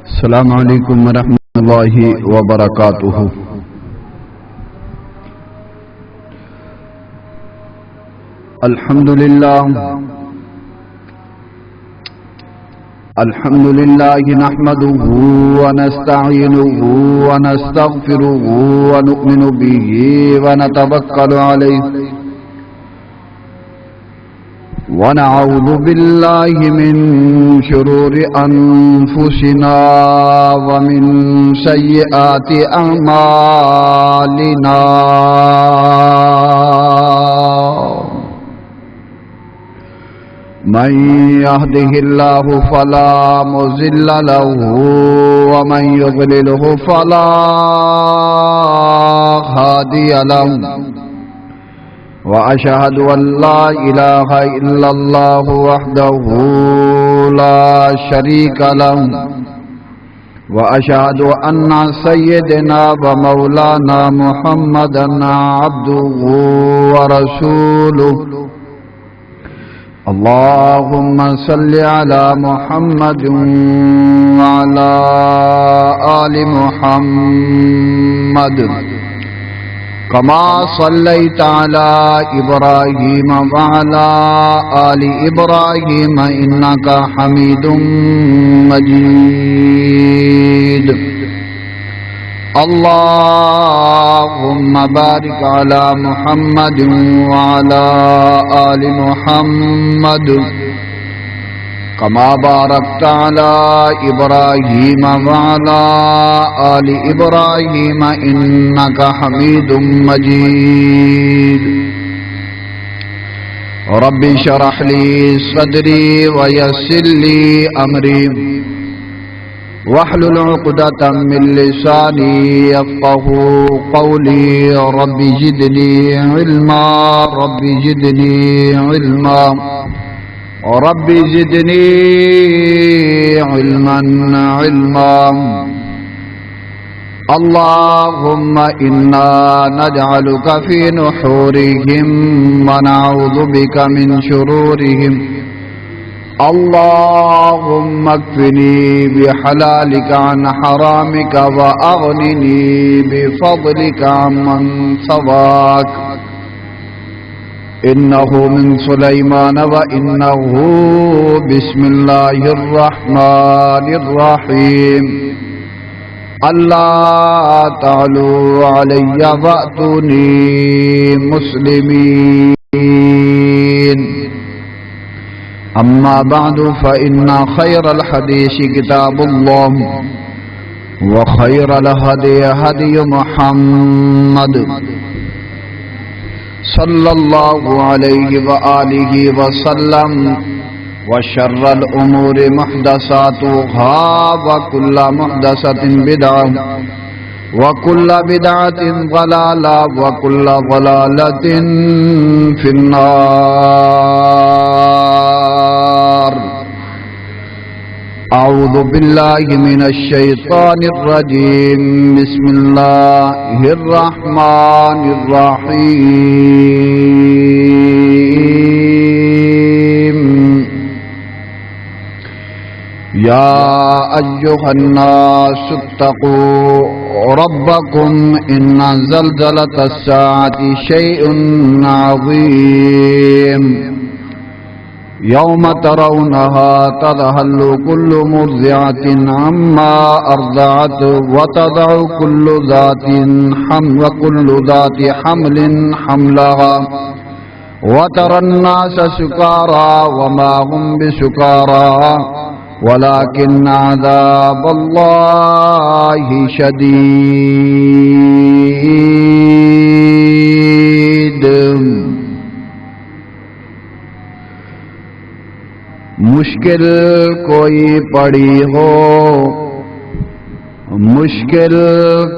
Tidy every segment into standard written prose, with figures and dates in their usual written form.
السلام علیکم ورحمۃ اللہ وبرکاتہ۔ الحمد للہ نحمده ونستعینه ونستغفره ونؤمن به ونتوکل علیہ ونعوذ باللہ من شرور انفسنا ومن سیئات اعمالنا من يهده الله فلا مضل له ومن يضلله فلا هادي له وأشهد أن لا إله إلا الله وحده لا شريك له وأشهد أن سيدنا ومولانا محمدا عبده ورسوله اللهم صل على محمد وعلى آل محمد كما صليت على إبراهيم وعلى آل إبراهيم إنك حميد مجيد اللهم بارك على محمد وعلى آل محمد كما باركت على إبراهيم وعلى آل إبراهيم إنك حميد مجيد رب اشرح لي صدري ويسر لي أمري واحلل عقدة من لساني يفقهوا قولي رب زدني علما رب زدني علما رب زدني علما اللهم إنا نجعلك في نحورهم ونعوذ بك من شرورهم اللهم اكفني بحلالك عن حرامك وأغنني بفضلك عمن سواك إنه من سليمان وإنه بسم الله الرحمن الرحيم ألا تعلوا علي وأتوني مسلمين أما بعد فإن خير الحديث كتاب الله وخير الهدي هدي محمد صلى الله عليه وآله وسلم وشر الأمور محدثاتها وكل محدثة بدعة وكل بدعة ضلالة وكل ضلالة في النار أعوذ بالله من الشيطان الرجيم بسم الله الرحمن الرحيم يا أيها الناس اتقوا ربكم إن زلزلة الساعة شيء عظيم يوم ترونها تذهل كل مرضعة عما أرضعت وتضع كل ذات حمل حملها وترى الناس سكارى وما هم بسكارى ولكن عذاب الله شديد مشکل کوئی پڑی ہو مشکل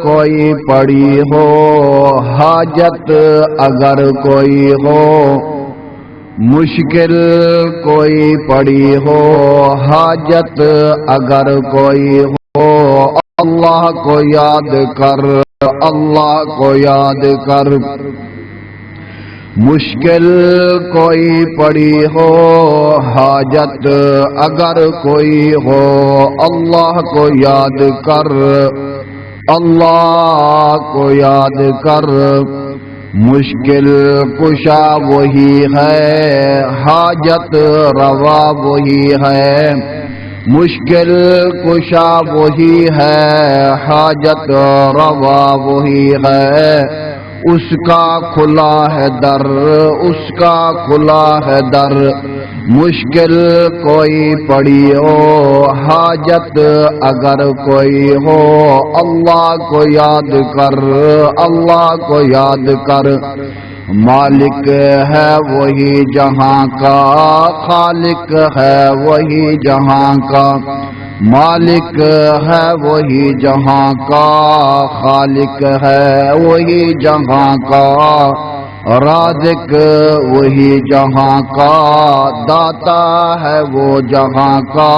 کوئی پڑی ہو حاجت اگر کوئی ہو مشکل کوئی پڑی ہو حاجت اگر کوئی ہو اللہ کو یاد کر اللہ کو یاد کر مشکل کوئی پڑی ہو حاجت اگر کوئی ہو اللہ کو یاد کر، اللہ کو یاد کر، مشکل کشا وہی ہے حاجت روا وہی ہے، مشکل کشا وہی ہے حاجت روا وہی ہے، اس کا کھلا ہے در، اس کا کھلا ہے در، مشکل کوئی پڑی ہو حاجت اگر کوئی ہو اللہ کو یاد کر، اللہ کو یاد کر، مالک ہے وہی جہاں کا، خالق ہے وہی جہاں کا، مالک ہے وہی جہاں کا، خالق ہے وہی جہاں کا، رازق وہی جہاں کا، داتا ہے وہ جہاں کا،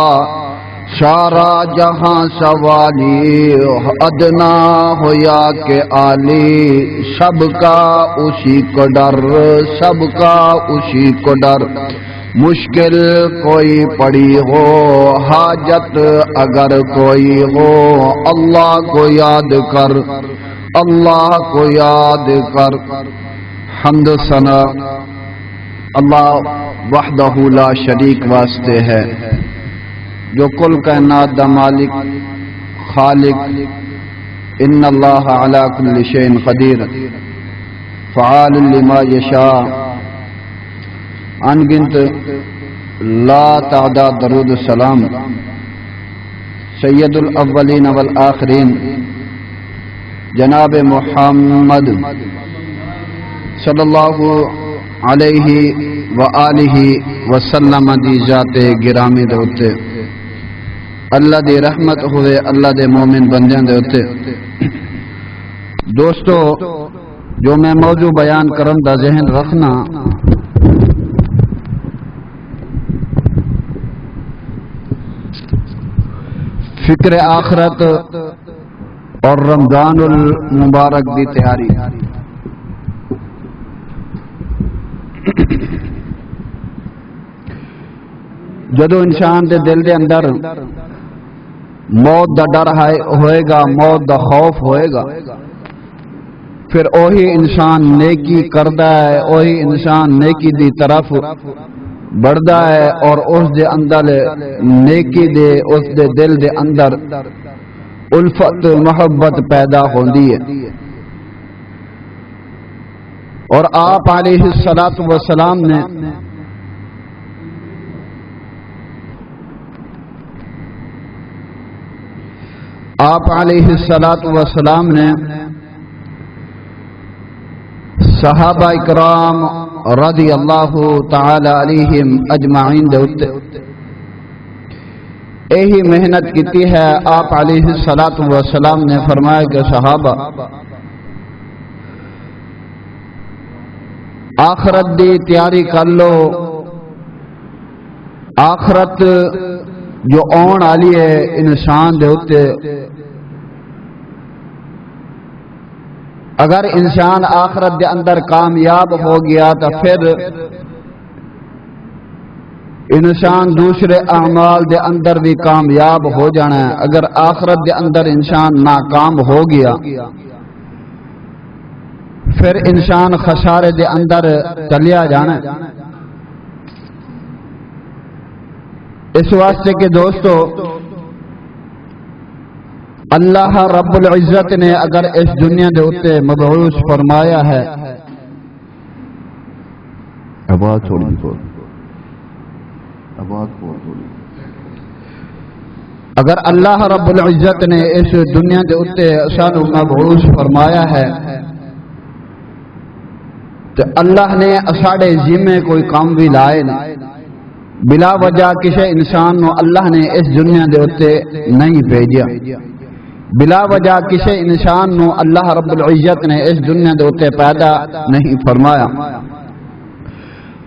سارا جہاں سوالی ادنا ہو یا کہ عالی، سب کا اسی کو ڈر، سب کا اسی کو ڈر، مشکل کوئی پڑی ہو حاجت اگر کوئی ہو اللہ کو یاد کر، اللہ کو یاد کر۔ حمد و ثنا اللہ وحدہ لا شریک واسطے ہے، جو کل کائنات دا مالک خالق، ان اللہ علی کل شیء قدیر فعال لما یشاء، ان گنت لا تعداد درود السلام سید الاولین والآخرین جناب محمد صلی اللہ علیہ وآلہ وسلم دی ذات گرامی دے اتے، اللہ دی رحمت ہوئے اللہ دے مومن بندیاں دے اتے۔ دوستو، جو میں موضوع بیان کرن دا ذہن رکھنا، فکر آخرت اور رمضان المبارک دی تیاری۔ جدو انسان دے دل دے اندر موت دا ڈر ہوئے گا، موت دا خوف ہوئے گا، پھر وہی انسان نیکی کردا ہے، وہی انسان نیکی دی طرف بڑھدا ہے، اور اس دے اندر نیکی دے اس دے دل دے اندر الفت محبت پیدا ہوندی ہے۔ اور آپ علیہ الصلوۃ والسلام نے صحابہ اکرام رضی اللہ تعالی علیہم اجمعین دے اتے یہی محنت کیتی ہے۔ آپ علیہ الصلوۃ والسلام نے فرمایا کہ صحابہ آخرت دی تیاری کر لو، آخرت جو آن والی ہے انسان دے اتے، اگر انسان آخرت دے اندر کامیاب ہو گیا تو پھر انسان دوسرے اعمال دے اندر بھی کامیاب ہو جانا ہے۔ اگر آخرت دے اندر انسان ناکام ہو گیا پھر انسان خسارے دے اندر چلیا جانا ہے۔ اس واسطے کہ دوستو، اللہ رب العزت نے اگر اس دنیا دے اتے مبعوث فرمایا ہے، اگر اللہ رب العزت نے اس دنیا دے اتے سانو مبعوث فرمایا ہے تو اللہ نے اساڑے ذمے کوئی کام بھی لائے نہیں، بلا وجہ کسی انسان نو اللہ نے اس دنیا دے اتے نہیں بھیجیا، بلا وجہ کسی انسان نو اللہ رب العزت نے اس دنیا دے اتے پیدا نہیں فرمایا۔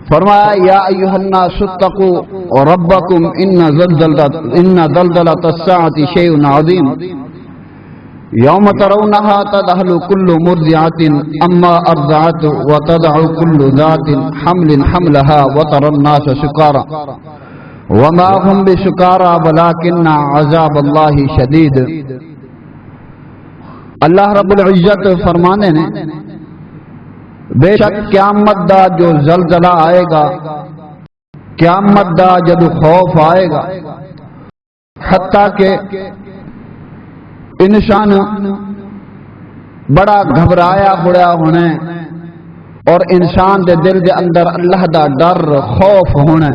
فرمایا یا ایھا الناس اتقوا ربکم ان زلزلۃ الساعۃ شیء عظیم، یوم ترونہا تذہل کل مرضعۃ اما ارضعت وتضع کل ذات حمل حملہا وتری الناس سکارا وما هم بسکارا ولکن عذاب اللہ شدید۔ اللہ رب العزت فرمانے نے بے شک قیامت دا جو زلزلہ آئے گا، قیامت دا جب خوف آئے گا، حتیٰ کہ انسان بڑا گھبرایا ہوا ہونا اور انسان دے دل دے اندر اللہ دا ڈر خوف ہونا۔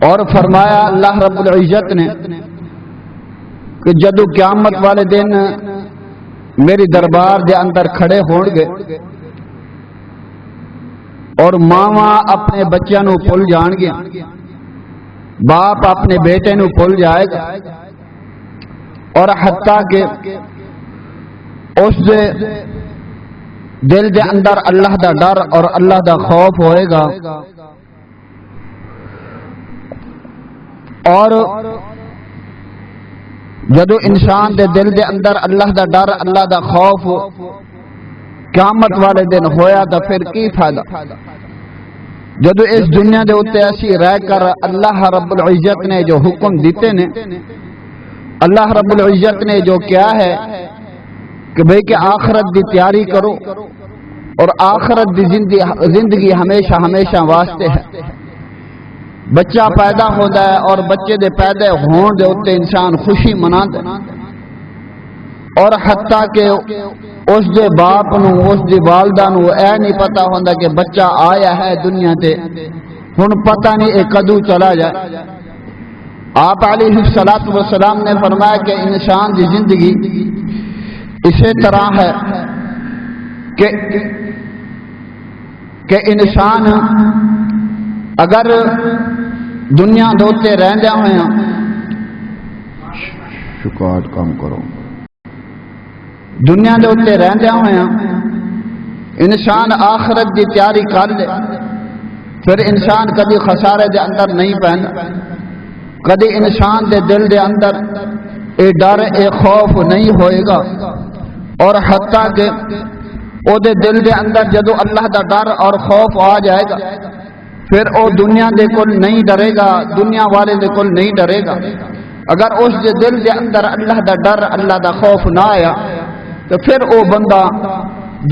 اور فرمایا اللہ رب العزت نے کہ جدو قیامت والے دن میری دربار دے اندر کھڑے ہون گے اور ماواں اپنے بچیاں نو بھول جان گیا، باپ اپنے بیٹے نو بھول جائے گا، اور حتیٰ کہ اس دے دل دے اندر اللہ دا ڈر اور اللہ دا خوف ہوئے گا۔ اور جدو انسان دے دل دے اندر اللہ دا ڈر اللہ دا خوف قیامت والے دن ہویا تو پھر کی فائدہ؟ جدو اس دنیا دے اتے ایسی رہ کر اللہ رب العزت نے جو حکم دیتے نے، اللہ رب العزت نے جو کیا ہے کہ بھئی کہ آخرت دی تیاری کرو اور آخرت دی زندگی ہمیشہ ہمیشہ واسطے ہے۔ بچہ پیدا ہوتا ہے اور بچے دے پیدا ہون دے اتے انسان خوشی مناتا ہے، اور حتیٰ کہ اس دے باپ نو اس دی والدہ نو اے نہیں پتا ہوندا کہ بچہ آیا ہے دنیا تے، ہن پتہ نہیں اے کدو چلا جائے۔ آپ علیہ السلام نے فرمایا کہ انسان دی زندگی اسی طرح ہے کہ انسان اگر دنیا دوتے رہندے ہوئے ہیں شکایت کام کرو، دنیا دوتے رہندے ہوئے ہیں انسان آخرت دی تیاری کر لے، پھر انسان کدی خسارے دے اندر نہیں پہندا، کدی انسان دے دل دے اندر اے ڈر اے خوف نہیں ہوئے گا، اور حتیٰ کہ او دے دل دے اندر جدو اللہ دا ڈر اور خوف آ جائے گا پھر او دنیا دے کل نہیں ڈرے گا، دنیا والے دے کل نہیں ڈرے گا۔ اگر اس دے دل دے اندر اللہ دا ڈر اللہ دا خوف نہ آیا تو پھر او بندہ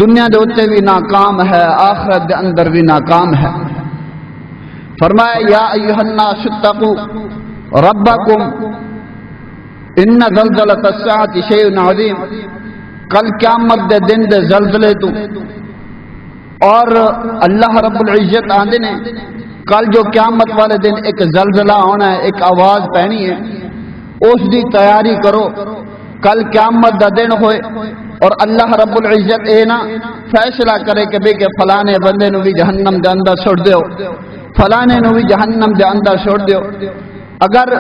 دنیا دے اتے بھی ناکام ہے، آخرت دے اندر بھی ناکام ہے۔ فرمایا یا ایھا الناس اتقوا ربکم ان زلزلۃ الساعۃ شیء عظیم، کل قیامت دے دن دے زلزلے تو اور اللہ رب العزت آندے نے کل جو قیامت والے دن ایک زلزلہ ہونا ہے، ایک آواز پہنی ہے، اس دی تیاری کرو۔ کل قیامت دا دن ہوئے اور اللہ رب العزت اے نا فیصلہ کرے کہ بے کہ فلانے بندے نو بھی جہنم دے اندر چھوڑ دیو، فلانے نو بھی جہنم دے اندر چھوڑ دیو۔ اگر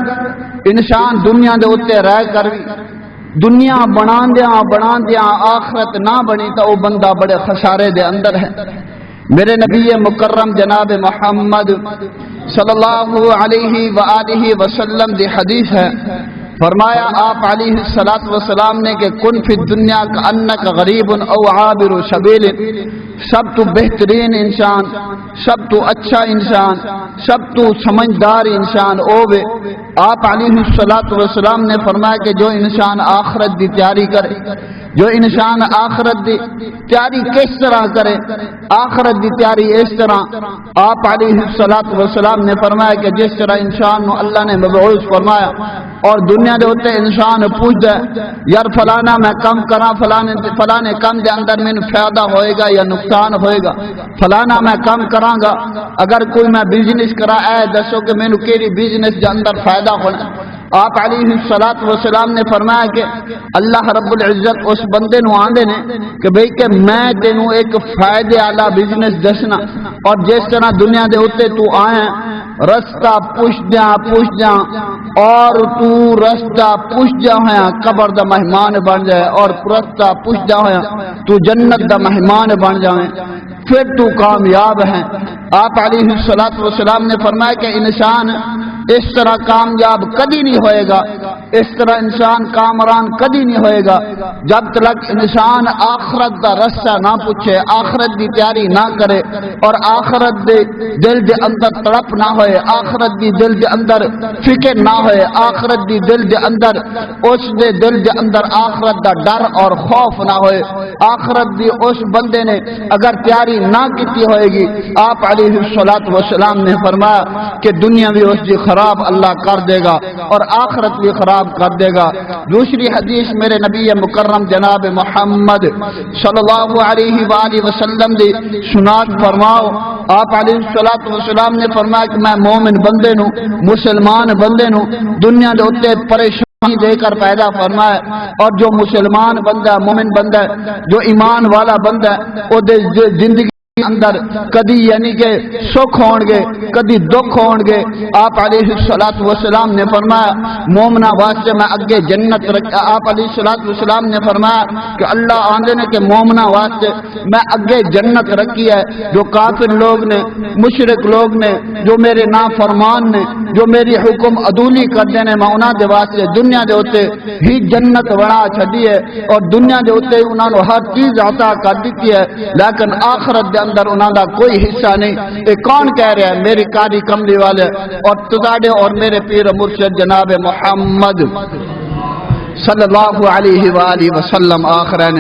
انسان دنیا دے اتے رہ کر بھی دنیا بنان دیاں آخرت نہ بنی تو وہ بندہ بڑے خسارے دے اندر ہے۔ میرے نبی مکرم جناب محمد صلی اللہ علیہ وآلہ وسلم دی حدیث ہے، فرمایا آپ علیہ السلام نے کہ کن فی الدنیا کأنک غریب او عابر سبیل، سب تو بہترین انسان، سب تو اچھا انسان، سب تو سمجھدار انسان اوے۔ آپ علیہ السلام نے فرمایا کہ جو انسان آخرت دی تیاری کرے، جو انسان آخرت دی تیاری کس طرح کرے، آخرت دی تیاری اس طرح، آپ علیہ السلام نے فرمایا کہ جس طرح انسان نو اللہ نے مبعوث فرمایا اور دنیا دے ہوتے انسان پوچھتا ہے یار فلانا میں کم کراں، فلانے کم دے اندر میں فائدہ ہوئے گا یا نقصان ہوئے گا، فلانا میں کم کراں گا، اگر کوئی میں بزنس کرا اے دسو کہ میں نو کیڑی بزنس دے اندر فائدہ ہونا۔ آپ علیہ السلام نے فرمایا کہ اللہ رب العزت اس بندے نو آندے نے کہ بھئی کہ میں تینوں ایک فائدے والا بزنس دسنا، اور جس طرح دنیا دے ہوتے تو آئیں رستہ پوچھ دیاں اور تو رستہ پوچھ جا ہویا قبر دا مہمان بن جائے، اور رستہ پوچھ جا ہویا تو جنت دا مہمان بن جائیں، پھر تو کامیاب ہے۔ آپ علیہ السلام نے فرمایا کہ انسان اس طرح کامیاب کبھی نہیں ہوئے گا، اس طرح انسان کامران کدی نہیں ہوئے گا جب تک انسان آخرت دا رستہ نہ پوچھے، آخرت دی تیاری نہ کرے، اور آخرت دے دل دے اندر تڑپ نہ ہوئے، آخرت دی دل دے اندر فکر نہ ہوئے، آخرت دی دل دے اندر اس دے دل دے اندر آخرت دا ڈر اور خوف نہ ہوئے، آخرت دی اس بندے نے اگر تیاری نہ کیتی ہوئے گی، آپ علیہ الصلوۃ والسلام نے فرمایا کہ دنیا بھی اس دی خراب اللہ کر دے گا اور آخرت بھی خراب کر دے گا۔ دوسری حدیث میرے نبی مکرم جناب محمد صلی اللہ علیہ وآلہ وسلم دی سنات فرماؤ، آپ علیہ الصلوۃ والسلام نے فرمایا کہ میں مومن بندے نو، مسلمان بندے نو دنیا دے اوتے پریشانی دے کر پیدا فرمایا، اور جو مسلمان بندہ، مومن بندہ، جو ایمان والا بندہ، او دے زندگی اندر کدی یعنی کہ سکھ ہون گے، کدی دکھ ہون گے۔ آپ علیہ الصلوۃ والسلام نے فرمایا مومنا واسطے میں اگے جنت رکھا، آپ علیہ الصلوۃ والسلام نے فرمایا کہ اللہ آندے نے کہ مومنا واسطے میں اگے جنت رکھی ہے، جو کافر لوگ نے، مشرک لوگ نے، جو میرے نافرمان نے، جو میری حکم عدولی کردے نے، میں انہاں دے واسطے دنیا دے اوتے ہی جنت بنا چھڈی ہے اور دنیا دے اوتے انہاں نو ہر چیز عطا کر دتی ہے، لیکن آخرت دے اندر انہاں دا کوئی حصہ نہیں۔ یہ کون کہہ رہا ہے؟ میری قاری کملی والے اور تزاڈے اور میرے پیر مرشد جناب محمد صلی اللہ علیہ وآلہ وسلم آخرین۔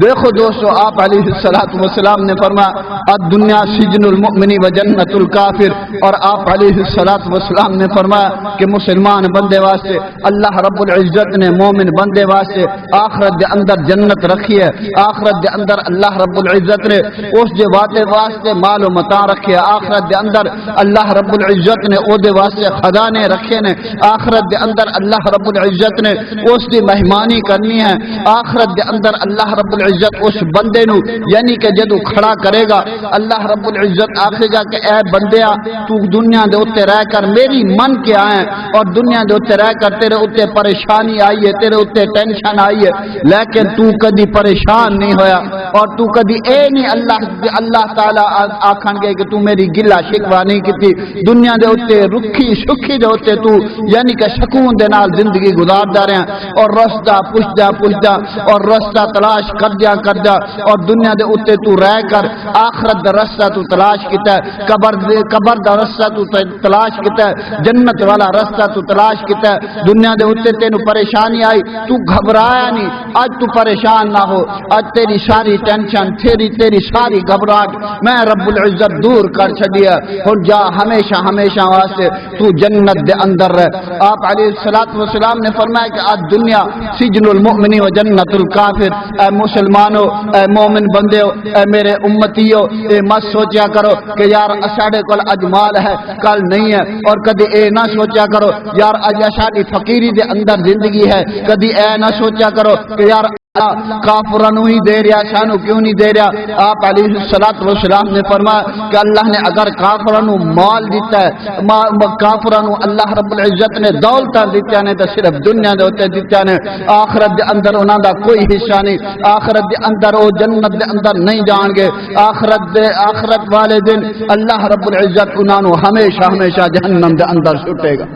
دیکھو دوستو، آپ علیہ الصلوۃ والسلام نے فرمایا الدنیا سجن المؤمن و جنت الکافر، اور آپ علیہ الصلوۃ والسلام نے فرمایا کہ مسلمان بندے واسطے اللہ رب العزت نے مومن بندے واسطے آخرت دے اندر جنت رکھی ہے، آخرت دے اندر اللہ رب العزت نے اس دے واسطے مال و متاع رکھے، آخرت دے اندر اللہ رب العزت نے او دے واسطے خزانے رکھے نے، آخرت دے اندر اللہ رب العزت نے اس دی مہمانی کرنی ہے، آخرت دے اندر اللہ رب العزت اس بندے نو یعنی کہ جدو کھڑا کرے گا اللہ رب العزت آکھے گا کہ اے بندیا تو دنیا دے اوتے رہ کر میری من کے آئے اور دنیا دے اوتے رہ کر تیرے اوتے پریشانی آئی ہے، تیرے اوتے ٹینشن آئی ہے، لیکن تو کدی پریشان نہیں ہویا اور تو کدی اے نہیں اللہ تعالی آکھن گے کہ تو میری گلا شکوا نہیں کیتی، دنیا دے اوتے رکھی سکھی دے اوتے تو یعنی کہ سکون دے نال زندگی گزاردا رہیا اور رستہ پوچھدا اور رستہ تلاش کردیا اور دنیا دے اوتے تو رہ کر آخرت دا رستہ تو تلاش کیتا ہے، قبر دا رستہ تو تلاش کیتا ہے، جنت والا رستہ تو تلاش کیتا ہے، دنیا دے اوتے تینوں پریشانی آئی تو گھبرایا نہیں، اج تو پریشان نہ ہو، اج تیری ساری ٹینشن تیری ساری گھبراہٹ میں رب العزت دور کر چھڈی ہے، ہن جا ہمیشہ واسطے تو جنت دے اندر رہ۔ آپ علیہ الصلوۃ والسلام نے فرمایا کہ آج دنیا سجن المؤمن و جنت الکافر، اے مسلمانو، اے مومن بندیو، اے میرے امتیو، اے مت سوچیا کرو کہ یار اساڈے کول اج مال ہے کل نہیں ہے، اور کدی اے نہ سوچیا کرو یار اج اساڈی فقیری دے اندر زندگی ہے، کدی اے نہ سوچیا کرو کہ یار کافرانو ہی دے رہا سانو کیوں نہیں دے رہا۔ آپ علیہ الصلوۃ والسلام نے فرمایا کہ اللہ نے اگر کافرانو مال دیتا ہے، کافرانو اللہ رب العزت نے دولت دیتا نے تو صرف دنیا دے ہوتے دیتا نے، آخرت دے اندر انہاں دا کوئی حصہ نہیں، آخرت دے اندر او جنت دے اندر نہیں جان گے، آخرت والے دن اللہ رب العزت انہاں نو ہمیشہ جہنم دے اندر سٹے گا۔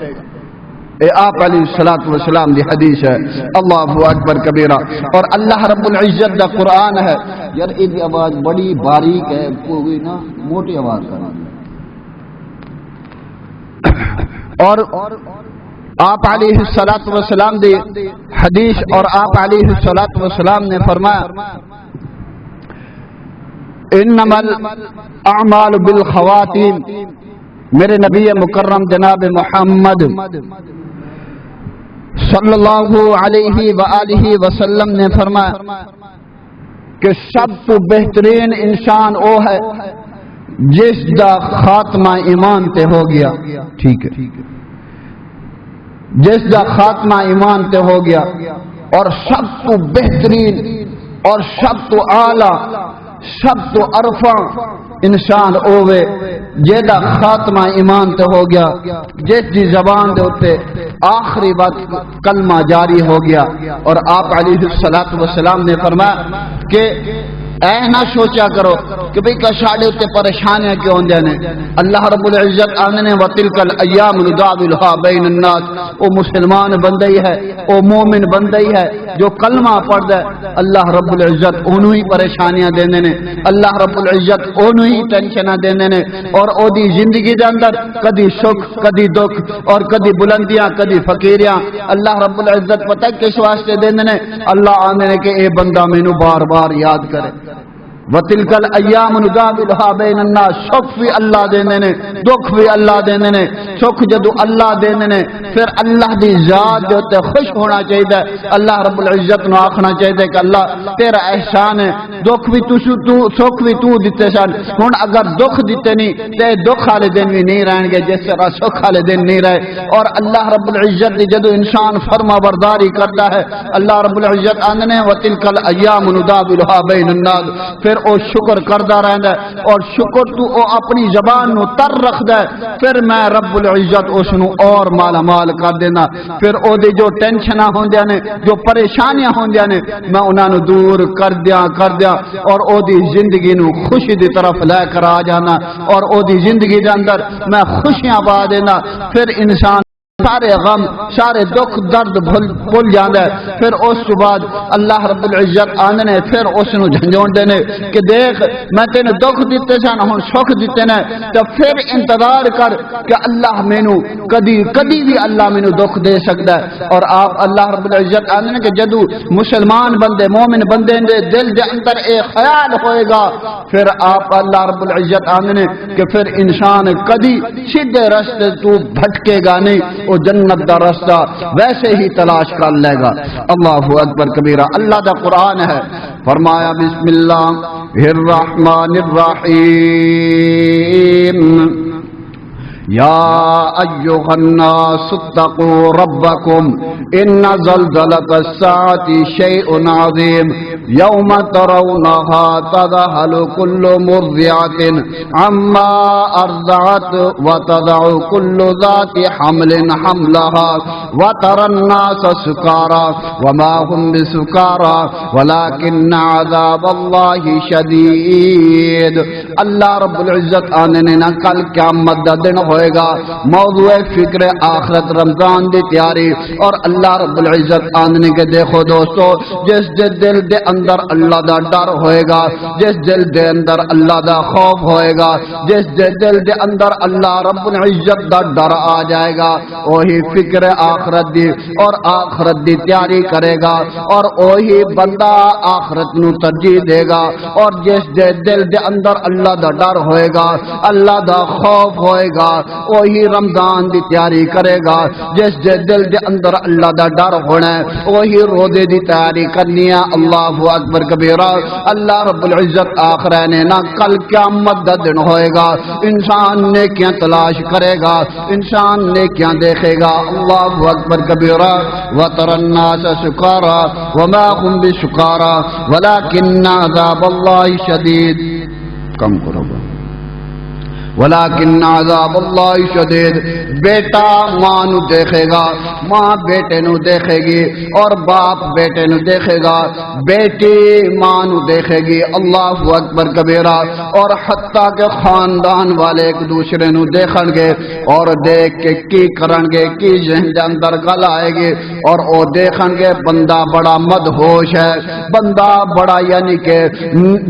اے آپ علیہ الصلوۃ والسلام دی حدیث ہے، اللہ اکبر کبیرہ، اور اللہ رب العزت دا قرآن ہے۔ یار یہ آواز بڑی باریک ہے، کوئی نا موٹی آواز کرنا، اور آپ علیہ الصلوۃ والسلام دی حدیث، اور آپ علیہ الصلوۃ والسلام نے فرمایا انما الاعمال بالخواتیم، میرے نبی مکرم جناب محمد صلی اللہ علیہ وآلہ وسلم نے فرمایا کہ سب تو بہترین انسان وہ ہے جس دا خاتمہ ایمان تے ہو گیا، ٹھیک ہے، جس دا خاتمہ ایمان تے ہو گیا، اور سب تو بہترین اور سب تو اعلی سب تو عرفاں انسان ہوے جیدا خاتمہ ایمان تے ہو گیا، جس دی زبان دے اوتے آخری وقت کلمہ جاری ہو گیا۔ اور آپ علیہ الصلوۃ والسلام نے فرمایا کہ اے نہ سوچا کرو کہ بھئی کہ ساڑے اتے پریشانیاں کیوں ہوندے نے. اللہ رب العزت آنے وَتِلْكَ الْأَيَّامُ نُدَاوِلُهَا بَيْنَ النَّاسِ. او مسلمان بندہ ہی ہے، او مومن بندہ ہی ہے جو کلمہ پڑھدا ہے، اللہ رب العزت انہوں ہی پریشانیاں دیندے نے، اللہ رب العزت انہوں ہی ٹینشناں دیندے نے، اور او دی زندگی دے اندر کدی سکھ کدی دکھ اور کدی بلندیاں کدی فقیریاں اللہ رب العزت پتہ کس واسطے دیندے نے. اللہ آندے نے کہ اے بندہ مینوں بار بار یاد کرے. وَتِلْكَ الْأَيَّامُ نُدَاوِلُهَا بَيْنَ النَّاسِ. سکھ بھی اللہ دیندے نے، دکھ بھی اللہ دیندے نے. سکھ جدو اللہ دیندے نے پھر اللہ دی ذات جو تے خوش ہونا چاہیے. اللہ رب العزت نو آکھنا چاہیے کہ اللہ تیرا احسان ہے، دکھ بھی تو سکھ بھی تو دتے سن. ہن اگر دکھ دتے نہیں تے دکھ والے دن بھی نہیں رہن گے جس طرح سکھ والے دن نہیں رہے. اور اللہ رب العزت دی جدو انسان فرما برداری کرتا ہے اللہ رب العزت آندنے وَتِلْكَ الْأَيَّامُ نُدَاوِلُهَا بَيْنَ النَّاسِ. پھر او شکر کردا رہندا ہے اور شکر تو او اپنی زبان نو تر رکھدا ہے. پھر میں رب العزت اس نو اور مالا مال کر دینا. پھر او دی جو ٹینشناں ہوندیاں نے جو پریشانیاں ہوندیاں نے میں انہاں نو دور کر دیا اور او دی زندگی نو خوشی دی طرف لے کر آ جانا اور او دی زندگی دے اندر میں خوشیاں پا دینا. پھر انسان سارے غم سارے دکھ درد بھول جاندہ ہے. پھر اس کے بعد اللہ رب العزت آندنے پھر اس نو جھنجھون دینے کہ دیکھ میں تینے دکھ دیتے سن ہن سکھ دیتے نے تو پھر انتظار کر کہ اللہ مینو کدی بھی اللہ مینو دکھ دے سکتا ہے. اور آپ اللہ رب العزت آندنے کہ جدو مسلمان بندے مومن بندے دے دل دے اندر ایک خیال ہوئے گا پھر آپ اللہ رب العزت آندنے کہ پھر انسان کدی سیدھے راستے تو بھٹکے گا نہیں، وہ جنت دا راستہ ویسے ہی تلاش کر لے گا. اللہ اکبر کبیرہ. اللہ دا قرآن ہے فرمایا بسم اللہ الرحمن الرحیم یا ایھا الناس اتقوا ربکم ان زلزلۃ الساعۃ شیء عظیم یوم ترونها تذهل كل مرضعۃ عما ارضعت وتضع كل ذات حمل حملها وترى الناس سکارى وما هم بسکارى ولكن عذاب الله شدید. اللہ رب العزت آنے نہ کل قیامت دا دن ہوئے گا. موضوع فکر آخرت رمضان دی تیاری اور اللہ رب العزت آنے کے دیکھو دوستو جس دل دے اندر اللہ دا ڈر ہوئے گا، جس دل دے اندر اللہ دا خوف ہوئے گا، جس دل دے اندر اللہ رب العزت دا ڈر آ جائے گا وہی فکر آخرت دی اور آخرت دی تیاری کرے گا اور وہی بندہ آخرت نو ترجیح دے گا. اور جس دل دے اندر اللہ دا ڈر ہوئے گا اللہ دا خوف ہوئے گا وہی رمضان دی تیاری کرے گا. جس دل دے اندر اللہ دا ڈر ہونا ہے وہی روزے دی تیاری کرنی ہے. اللہ اکبر کبیرہ. اللہ رب العزت آخرہ نے نہ کل قیامت دا دن ہوئے گا انسان نیکیاں تلاش کرے گا، انسان نیکیاں دیکھے گا. اللہ اکبر کبیرہ. وَتَرَى النَّاسَ سُكَارَى وَمَا هُمْ بِسُكَارَى وَلَكِنَّ عَذَابَ اللَّهِ شَدِيدٌ. کم کرو گا ولیکن عذاب اللہ شدید. بیٹا ماں نو دیکھے گا، ماں بیٹے نو دیکھے گی اور باپ بیٹے نو دیکھے گا، بیٹی ماں نو دیکھے گی. اللہ اکبر کبیرہ. اور حتیٰ کہ خاندان والے ایک دوسرے نو دیکھن گے اور دیکھ کے کی کرن گے کی ذہن دے اندر گل آئے گی اور او دیکھن گے بندہ بڑا مدہوش ہے، بندہ بڑا یعنی کہ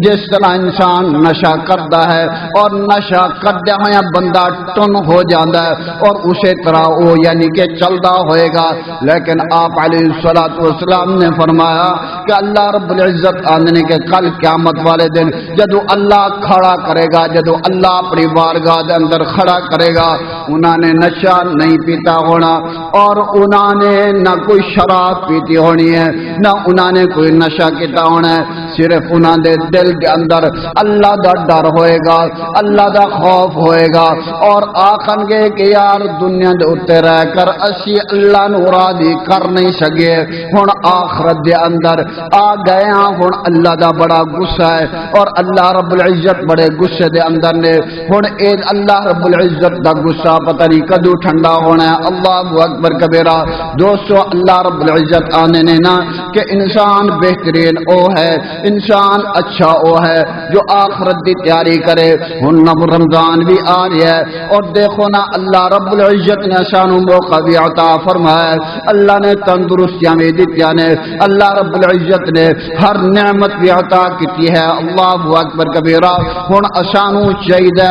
جس طرح انسان نشہ کرتا ہے اور نشہ کردیا ہوا بندہ ٹن ہو جاتا ہے اور اسی طرح وہ یعنی کہ چلتا ہوئے گا. لیکن آپ علیہ الصلوۃ والسلام نے فرمایا کہ اللہ رب العزت آنے کے کل قیامت والے دن جدو اللہ کھڑا کرے گا، جدو اللہ اپنی بارگاہ دے اندر کھڑا کرے گا انہوں نے نشہ نہیں پیتا ہونا اور انہوں نے نہ کوئی شراب پیتی ہونی ہے نہ انہوں نے کوئی نشہ کیتا ہونا ہے. صرف انہوں نے دل کے اندر اللہ دا ڈر ہوئے گا، اللہ دا خوف خوف ہوئے گا اور آخن گے کہ یار دنیا دے اتے رہ کر اسی اللہ نو راضی کر نہیں سکے ہن آخرت دے اندر آ گئے ہاں ہن اللہ دا بڑا غصہ ہے اور اللہ رب العزت بڑے غصے دے اندر نے ہن اے اللہ رب العزت دا غصہ پتہ نہیں کدو ٹھنڈا ہونا ہے اللہ اکبر کبیرہ دوستو اللہ رب العزت آنے نے نا کہ انسان بہترین او ہے انسان اچھا او ہے جو آخرت دی تیاری کرے ہن رمضان بھی آ رہا ہے اور دیکھو نا اللہ رب العزت نے شان و موقع بھی عطا فرمایا اللہ نے تندرستیاں بھی دتیاں نے اللہ رب العزت نے ہر نعمت بھی عطا کی ہے اللہ اکبر کبیرہ ہن اشانو چاہیے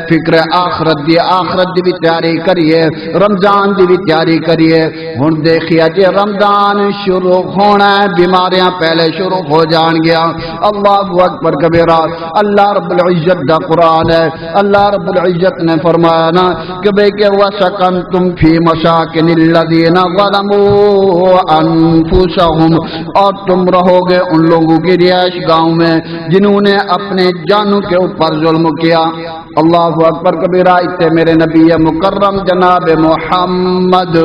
فکر آخرت دی بھی تیاری کریے رمضان دی بھی تیاری کریے ہن دیکھیے جی رمضان شروع ہونا ہے بیماریاں پہلے شروع ہو جان گیا اللہ اکبر کبیرہ اللہ رب العزت دا قرآن ہے اللہ رب العزت نے فرمایا نا کہ بے کہ وَسَكَنْتُمْ فِي مَسَاكِنِ الَّذِينَ ظَلَمُوا أَنفُسَهُمْ اور تم رہو گے ان لوگوں کی رہائش گاؤں میں جنہوں نے اپنے جانوں کے اوپر ظلم کیا اللہ اکبر کبیرہ اتنے میرے نبی مکرم جناب محمد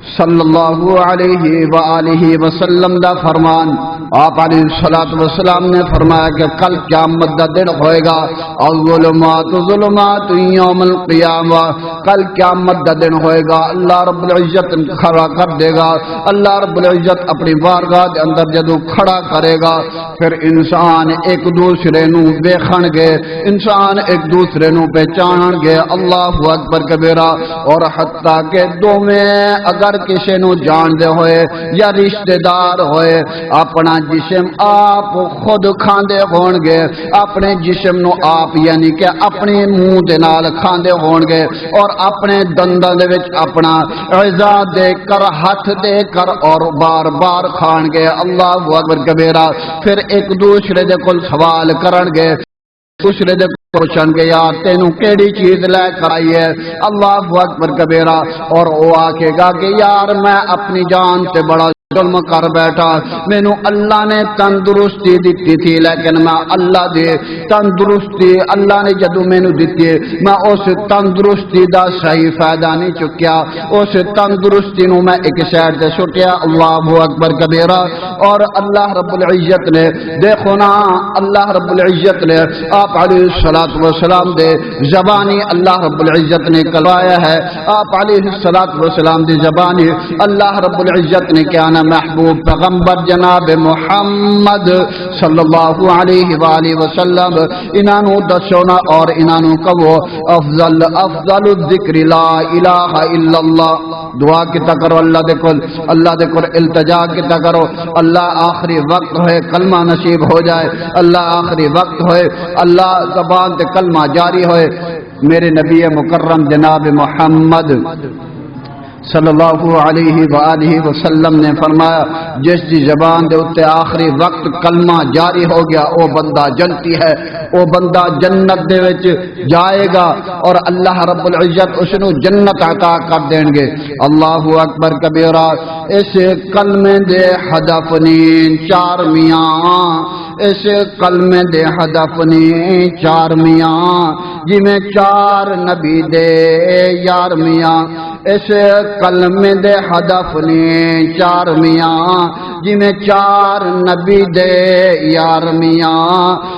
صلی اللہ علیہ وآلہ وسلم دا فرمان آپ علیہ الصلوۃ نے فرمایا کہ کل قیامت دا دن ہوئے گا الظلمات ظلمات یوم القیامہ کل قیامت دا دن ہوئے گا اللہ رب العزت کھڑا کر دے گا اللہ رب العزت اپنی بارگاہ دے اندر جدو کھڑا کرے گا پھر انسان ایک دوسرے نو ویکھن گے انسان ایک دوسرے نو پہچانن گے اللہ اکبر کبیرہ اور حتیٰ کہ دوویں اگر کسی نو جان دے ہوئے یا رشتہ دار ہوئے اپنا جسم آپ خود کھاندے ہون گے اپنے جسم نو آپ یعنی کہ اپنے منہ دے نال کھاندے ہون گے اور اپنے دنداں دے وچ اپنا غذا دے کر ہاتھ دے کر اور بار بار کھان گے اللہ اکبر کبیرہ پھر ایک دوسرے دے کول سوال کرن گے دوسرے دے پوچھن گے یار تینوں کیڑی چیز لے کر آئی ہے اللہ اکبر کبیرہ اور وہ آکے گا کہ یار میں اپنی جان سے بڑا ظلم کر بیٹھا مینو اللہ نے تندرستی دیتی تھی لیکن میں اللہ دے تندرستی اللہ نے جدو مینو دیتی میں اس تندرستی دا صحیح فائدہ نہیں چکیا اس تندرستی نو میں ایک سائڈ تے سٹیا اللہ اکبر کبیرہ اور اللہ رب العزت نے دیکھو نا اللہ رب العزت نے آپ علیہ الصلوۃ والسلام دے زبانی اللہ رب العزت نے کلوایا ہے آپ علیہ الصلوۃ والسلام دی زبانی اللہ رب العزت نے کیا محبوب پیغمبر جناب محمد صلی اللہ علیہ وآلہ وسلم انہوں دسونا اور انہوں کہو افضل الذکر لا الہ الا اللہ دعا کتا کرو اللہ دے کر التجا کتا کرو اللہ آخری وقت ہوئے کلمہ نصیب ہو جائے اللہ آخری وقت ہوئے اللہ زبان تے کلمہ جاری ہوئے میرے نبی مکرم جناب محمد صلی اللہ علیہ وآلہ وسلم نے فرمایا جس دی زبان دے اتے آخری وقت کلمہ جاری ہو گیا او بندہ جنتی ہے او بندہ جنت دے وچ جائے گا اور اللہ رب العزت اس نو جنت عطا کر دیں گے اللہ اکبر کبیرہ اس کلمے دے ہدف نین چار میاں اس کلمے دے ہدف نین چار میاں جی میں چار نبی دے یار میاں اس کلمے دے ہدف نے چار میاں جی میں چار نبی دے یار میاں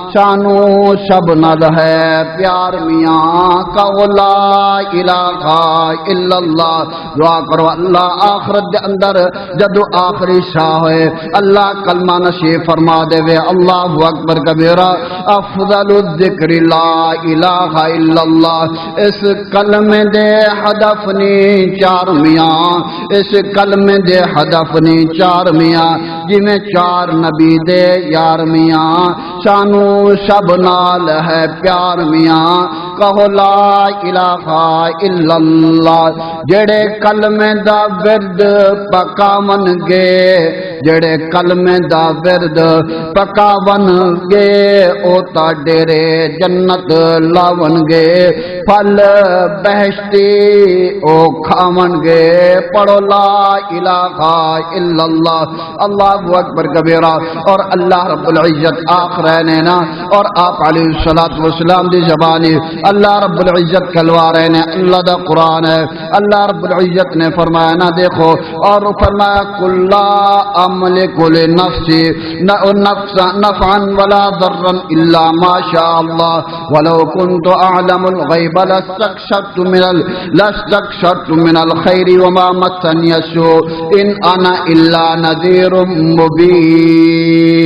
شانو سب نل ہے پیار میاں کا لا الہ الا اللہ دعا کرو اللہ آخرت دے اندر جدو آخری شاہ ہوئے اللہ کلمہ نصیب فرما دے وے اللہ اکبر کبیرہ افضل الذکر لا الہ الا اللہ اس کلمے دے ہدف نے چار میاں اس کلمے دے ہدف نے چار میاں جی میں چار نبی دے یار میاں شانو سب نال ہے پیار میاں کہو لا الہ الا اللہ جڑے کلمے دا ورد پکاون گے جڑے کلمے دا ورد پکاون گے او تا ڈیرے جنت لاون گے پھل بہشتی او کھاون گے پڑھو لا الہ الا اللہ اللہ اکبر کبیرہ اور اللہ رب العزت آخرین نا اور آپ علیہ السلام دی زبانی اللہ رب العزت کلوا رہے ہیں اللہ دا قرآن ہے اللہ رب العزت نے فرمایا نا دیکھو اور فرمایا قل لا املک لنفسی نفعا ولا ضرا الا ما شاء اللہ ولو كنت اعلم الغیب لاستكثرت من الخير وما مسني السوء ان انا الا نذير مبين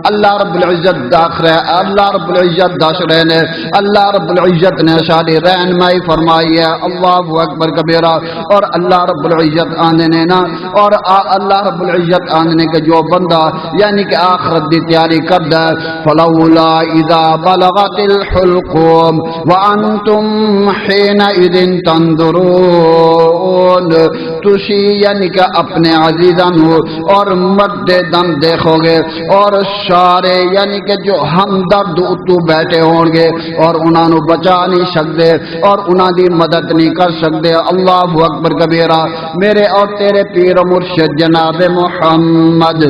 اللہ رب العزت داخل ہے اللہ رب العزت داخل ہے اللہ رب العزت نے ساری رہنمائی فرمائی ہے اللہ اکبر کبیرہ اور اللہ رب العزت آنے نا اور اللہ رب العزت آنے کے جو بندہ یعنی کہ آخرت دی تیاری کردا فلولا اذا بلغت الحلقوم وانتم حينئذ تنظرون تشی یعنی کہ اپنے عزیزان اور مرد دم دیکھو گے اور سارے یعنی کہ جو ہمدرد اتو بیٹھے ہوں گے اور انہاں نو بچا نہیں سکتے اور انہاں دی مدد نہیں کر سکتے اللہ اکبر کبیرہ میرے اور تیرے پیر و مرشد جناب محمد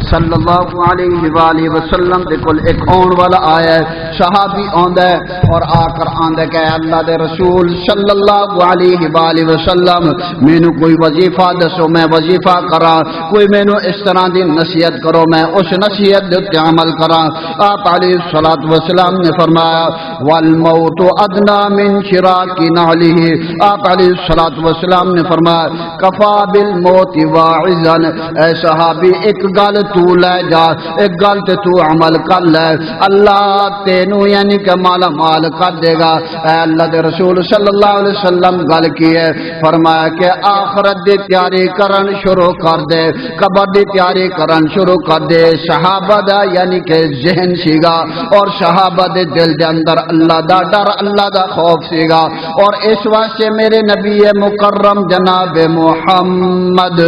صلی اللہ علیہ وآلہ وسلم دے کل ایک اون والا آیا ہے صحابی آندا ہے اور آ کر آندا کہ اللہ دے رسول صلی اللہ علیہ وآلہ وسلم مینوں کوئی وظیفہ دسو میں وظیفہ کراں کوئی مینوں اس طرح دی نصیحت کرو میں اس نصیحت دے تے عمل کراں آپ علیہ الصلوۃ والسلام نے فرمایا والموت ادنا من شراک نعلہ آپ علیہ الصلوۃ والسلام نے فرمایا کفا بالموت واعظا اے صحابی ایک گل تو لے جا ایک گل تے تو عمل کر لے اللہ تینو یعنی کہ مالا مال کر دے گا اے اللہ دے رسول صلی اللہ علیہ وسلم گل کی ہے فرمایا کہ آخرت دی تیاری کرن شروع کر دے قبر دی تیاری کرن شروع کر دے صحابہ دا یعنی کہ ذہن سیگا اور صحابہ دے دل دے اندر اللہ دا ڈر اللہ دا خوف سیگا اور اس واسطے میرے نبی مکرم جناب محمد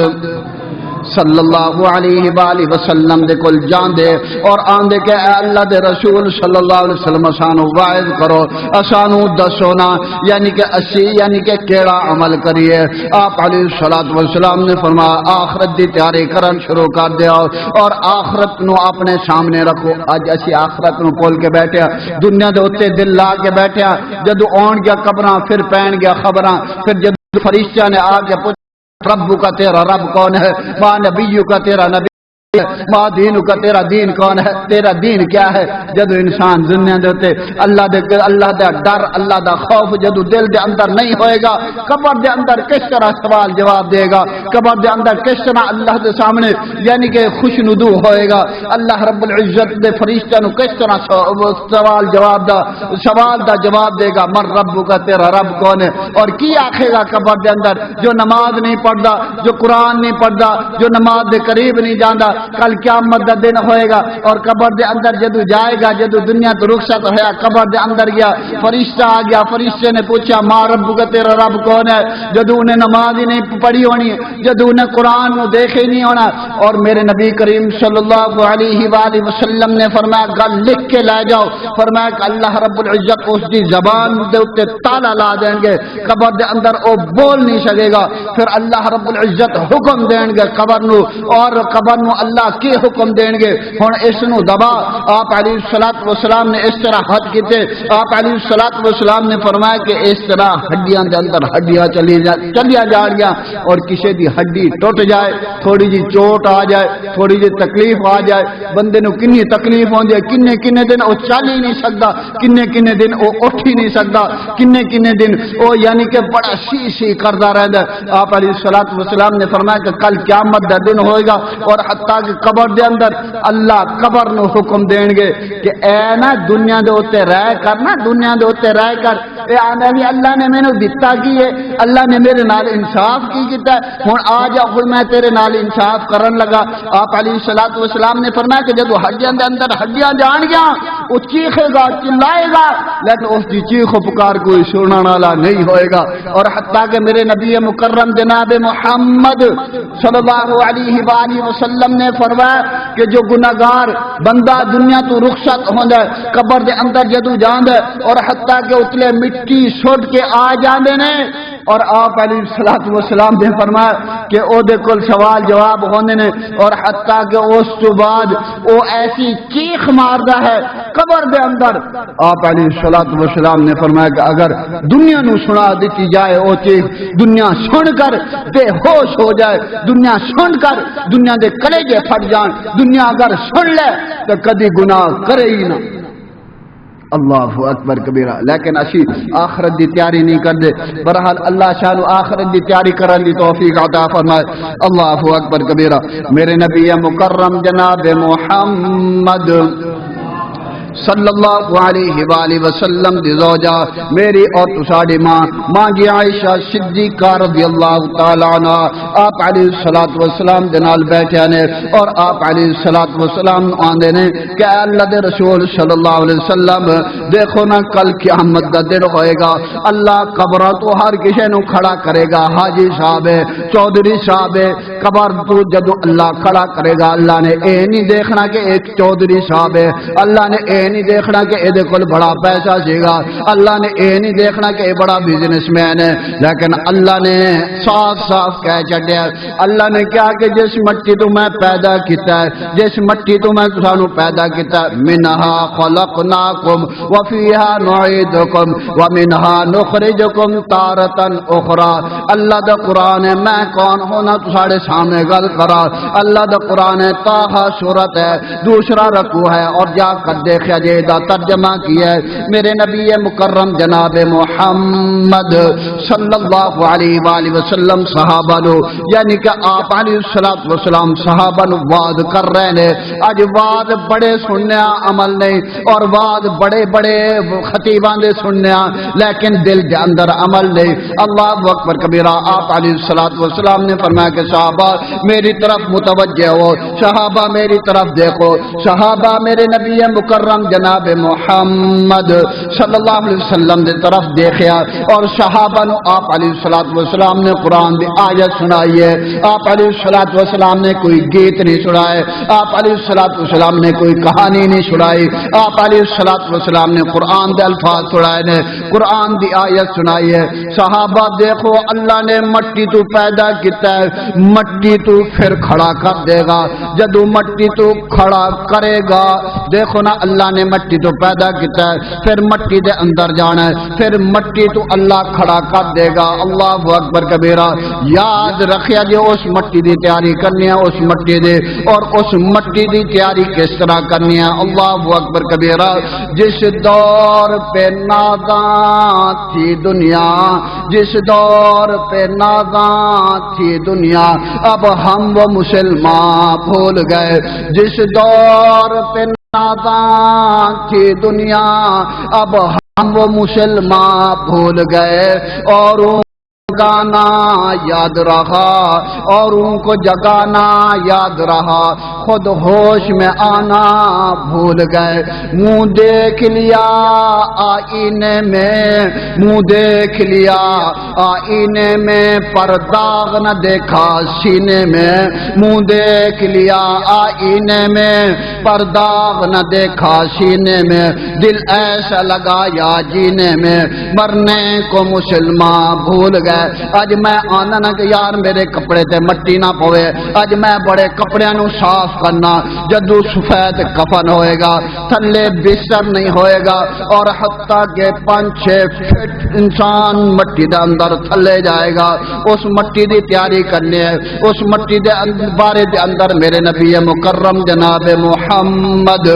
صلی اللہ علیہ وآلہ وسلم دے کل جان دے اور آن دے کہ اے اللہ دے رسول صلی اللہ علیہ وسلم اسانو واعظ کرو اسانو دسونا یعنی کہ اسی یعنی کہ کیڑا عمل کریے آپ علیہ السلام نے فرمایا آخرت دی تیاری کرن شروع کر دیا اور آخرت نو اپنے سامنے رکھو اج اسی آخرت نو کھول کے بیٹھے دنیا دے اوتے دل لا کے بیٹھے جدو آن گیا قبراں پھر پین گیا خبراں پھر جدو فرشتہ نے آ کے رب کا تیرا رب کون ہے ماں نبیو کا تیرا نبی ماں دینو کا تیرا دین کون ہے تیرا دین کیا ہے جدو انسان دنیا دیتے اللہ دا ڈر اللہ دا خوف جدو دل دے اندر نہیں ہوئے گا قبر دے اندر کس طرح سوال جواب دے گا قبر دے اندر کس طرح اللہ دے سامنے یعنی کہ خوش ندو ہوئے گا اللہ رب العزت دے فرشتہ نو کس طرح سوال دا جواب دے گا من رب کا تیرا رب کون ہے اور کی آخے گا قبر دے اندر جو نماز نہیں پڑھدا جو قرآن نہیں پڑھدا جو نماز دے قریب نہیں جاندا کل قیامت دا دن ہوئے گا اور قبر دے اندر جدو جائے گا جدو دنیا تو رخصت ہویا قبر دے اندر گیا فرشتہ آ گیا فرشتے نے پوچھا ماں رب کا تیرا رب کون ہے جدو انہیں نماز ہی نہیں پڑھی ہونی جدو انہیں قرآن نو دیکھے نہیں ہونا اور میرے نبی کریم صلی اللہ علیہ وآلہ وسلم نے فرمایا گل لکھ کے لے جاؤ فرمایا کہ اللہ رب العزت اس دی زبان دے اتے تالا لا دیں گے قبر دے اندر او بول نہیں سکے گا پھر اللہ رب العزت حکم دیں گے قبر نو اور قبر نو اللہ کی حکم دیں گے ہن اس نو دبا آپ علیہ الصلوۃ والسلام نے اس طرح حد کیتے آپ علیہ الصلوۃ والسلام نے فرمایا کہ اس طرح ہڈیاں دے اندر ہڈیاں چلیاں جا رہی اور کسی دی ہڈی ٹوٹ جائے تھوڑی جی چوٹ آ جائے تھوڑی جی تکلیف آ جائے بندے نو کنی تکلیف ہوندی ہے کنے دن او چل ہی نہیں سکدا کنے دن او اٹھ ہی نہیں سکدا کنے دن او یعنی کہ بڑا سی کردا رہندا آپ علیہ الصلوۃ والسلام نے فرمایا کہ کل قیامت دا دن ہوئے گا اور حتیٰ کہ قبر دے اندر اللہ قبر نو حکم دیں گے کہ اے نا دنیا دے اوتے رہ کر نا دنیا دے اوتے رہ کر اے آنا بھی اللہ نے مینوں دتا کی ہے اللہ نے میرے نال انصاف کی کیتا ہے ہن آ جا خود میں تیرے نال انصاف کرن لگا آپ علیہ الصلوۃ والسلام نے فرمایا کہ جدو ہڈیاں دے اندر ہڈیاں جان گیا وہ چیخے گا چلائے گا لیکن اس کی چیخ و پکار کوئی سننے والا نہیں ہوئے گا. اور حتیٰ کہ میرے نبی مکرم جناب محمد صلی اللہ علیہ وآلہ وسلم نے فرمایا کہ جو گناہگار بندہ دنیا تو رخصت ہوندا ہے قبر دے اندر جدو جاندا ہے اور حتیٰ کہ اتلے مٹی سٹ کے آ جاندے نے اور آپ علیہ الصلوۃ والسلام نے فرمایا کہ او دے کول سوال جواب ہونے نے اور حتیٰ کہ اس تو بعد او ایسی چیخ ماردا ہے قبر دے اندر. آپ علیہ الصلوۃ والسلام نے فرمایا کہ اگر دنیا نو سنا دیتی جائے او چیخ دنیا سن کر بے ہوش ہو جائے, دنیا سن کر دنیا دے کلیجے پھٹ جان, دنیا اگر سن لے تو کدی گناہ کرے ہی نہ. اللہ اکبر کبیرہ. لیکن اسی آخرت دی تیاری نہیں کر دے. بہرحال اللہ شان آخرت دی تیاری کرن دی توفیق عطا فرمائے. اللہ اکبر کبیرہ. میرے نبی مکرم جناب محمد صلی اللہ علیہ وآلہ وسلم دی زوجہ میری اور تساڑی ماں جی عائشہ صدیقہ رضی اللہ تعالیٰ عنہ آپ علیہ الصلوۃ والسلام دے نال بیٹھے نے اور آپ علیہ الصلوۃ والسلام آندے نے کہ اے اللہ دے رسول صلی اللہ علیہ وسلم دیکھو نا کل قیامت دا دن ہوئے گا, اللہ قبر تو ہر کسی نو کھڑا کرے گا, حاجی صاحب ہے چودھری صاحب ہے قبر تو جدو اللہ کھڑا کرے گا اللہ نے اے نہیں دیکھنا کہ ایک چودھری صاحب ہے, اللہ نے اے نہیں دیکھنا کہ اے دے کول بڑا پیسہ سی گا, اللہ نے اے نہیں دیکھنا کہ اے بڑا بزنس مین ہے, لیکن اللہ نے صاف صاف کہہ چھڈیا اللہ نے کہا کہ جس مٹی تو میں پیدا کیتا ہے جس مٹی تو میں تسانو پیدا کیتا ہے منہا خلقناکم وفیہا نعیدکم ومنہا نخرجکم تارتا اخرى. اللہ دا قرآن ہے میں کون ہونا تساڑے سامنے گل کرا. اللہ دا قرآن ہے طٰہٰ سورت ہے دوسرا رکوع ہے اور جا کر دیکھا دا ترجمہ کیا ہے میرے نبی مکرم جناب محمد صلی اللہ علیہ وآلہ وسلم صحابہ نو یعنی کہ آپ علیہ الصلوۃ والسلام صحابہ نو وعد کر رہے نے. اج وعد بڑے سننے عمل نہیں اور وعد بڑے بڑے خطیباں دے سننے لیکن دل دے اندر عمل نہیں. اللہ اکبر کبیرہ. آپ علیہ الصلوۃ والسلام نے فرمایا کہ صحابہ میری طرف متوجہ ہو, صحابہ میری طرف دیکھو, صحابہ میرے نبی مکرم جناب محمد صلی اللہ علیہ وسلم دے طرف دیکھیا اور صحابہ نو آپ علیہ الصلوۃ والسلام نے قرآن دی آیت سنائی ہے. آپ علیہ الصلوۃ والسلام نے کوئی گیت نہیں سنائے, آپ علیہ الصلوۃ والسلام نے کوئی کہانی نہیں سنائی, آپ علیہ الصلوۃ والسلام نے قرآن دے الفاظ سنائے نے, قرآن دی آیت سنائی ہے. صحابہ دیکھو اللہ نے مٹی تو پیدا کیتا ہے, مٹی تو پھر کھڑا کر دے گا. جدو مٹی تو کھڑا کرے گا دیکھو نا اللہ نے مٹی تو پیدا کیتا ہے پھر مٹی دے اندر جانا ہے پھر مٹی تو اللہ کھڑا کر دے گا. اللہ اکبر کبیرہ. یاد رکھیا جو اس مٹی دی تیاری کرنی ہے اس مٹی دے اور اس مٹی دی تیاری کس طرح کرنی ہے. اللہ اکبر کبیرہ. جس دور پہ نازاں تھی دنیا جس دور پہ نازاں تھی دنیا اب ہم وہ مسلمان بھول گئے. جس دور پہ نازاں تھی دنیا اب ہم وہ مسلمان بھول گئے اور گانا یاد رہا اور ان کو جگانا یاد رہا, خود ہوش میں آنا بھول گئے. منہ دیکھ لیا آئینے میں منہ دیکھ لیا آئینے میں پر داغ نہ دیکھا سینے میں. منہ دیکھ لیا آئینے میں پر داغ نہ دیکھا سینے میں. دل ایسا لگایا جینے میں مرنے کو مسلمان بھول گئے. اج میں آنا نا کہ یار میرے کپڑے تے مٹی نہ پوے, اج میں بڑے کپڑے نو صاف کرنا. جدو سفید کفن ہوئے گا تھلے بستر نہیں ہوئے گا اور حتیٰ کہ 5-6 فٹ انسان مٹی دے اندر تھلے جائے گا. اس مٹی دی تیاری کرنی ہے. اس مٹی دے بارے دے اندر میرے نبی مکرم جناب محمد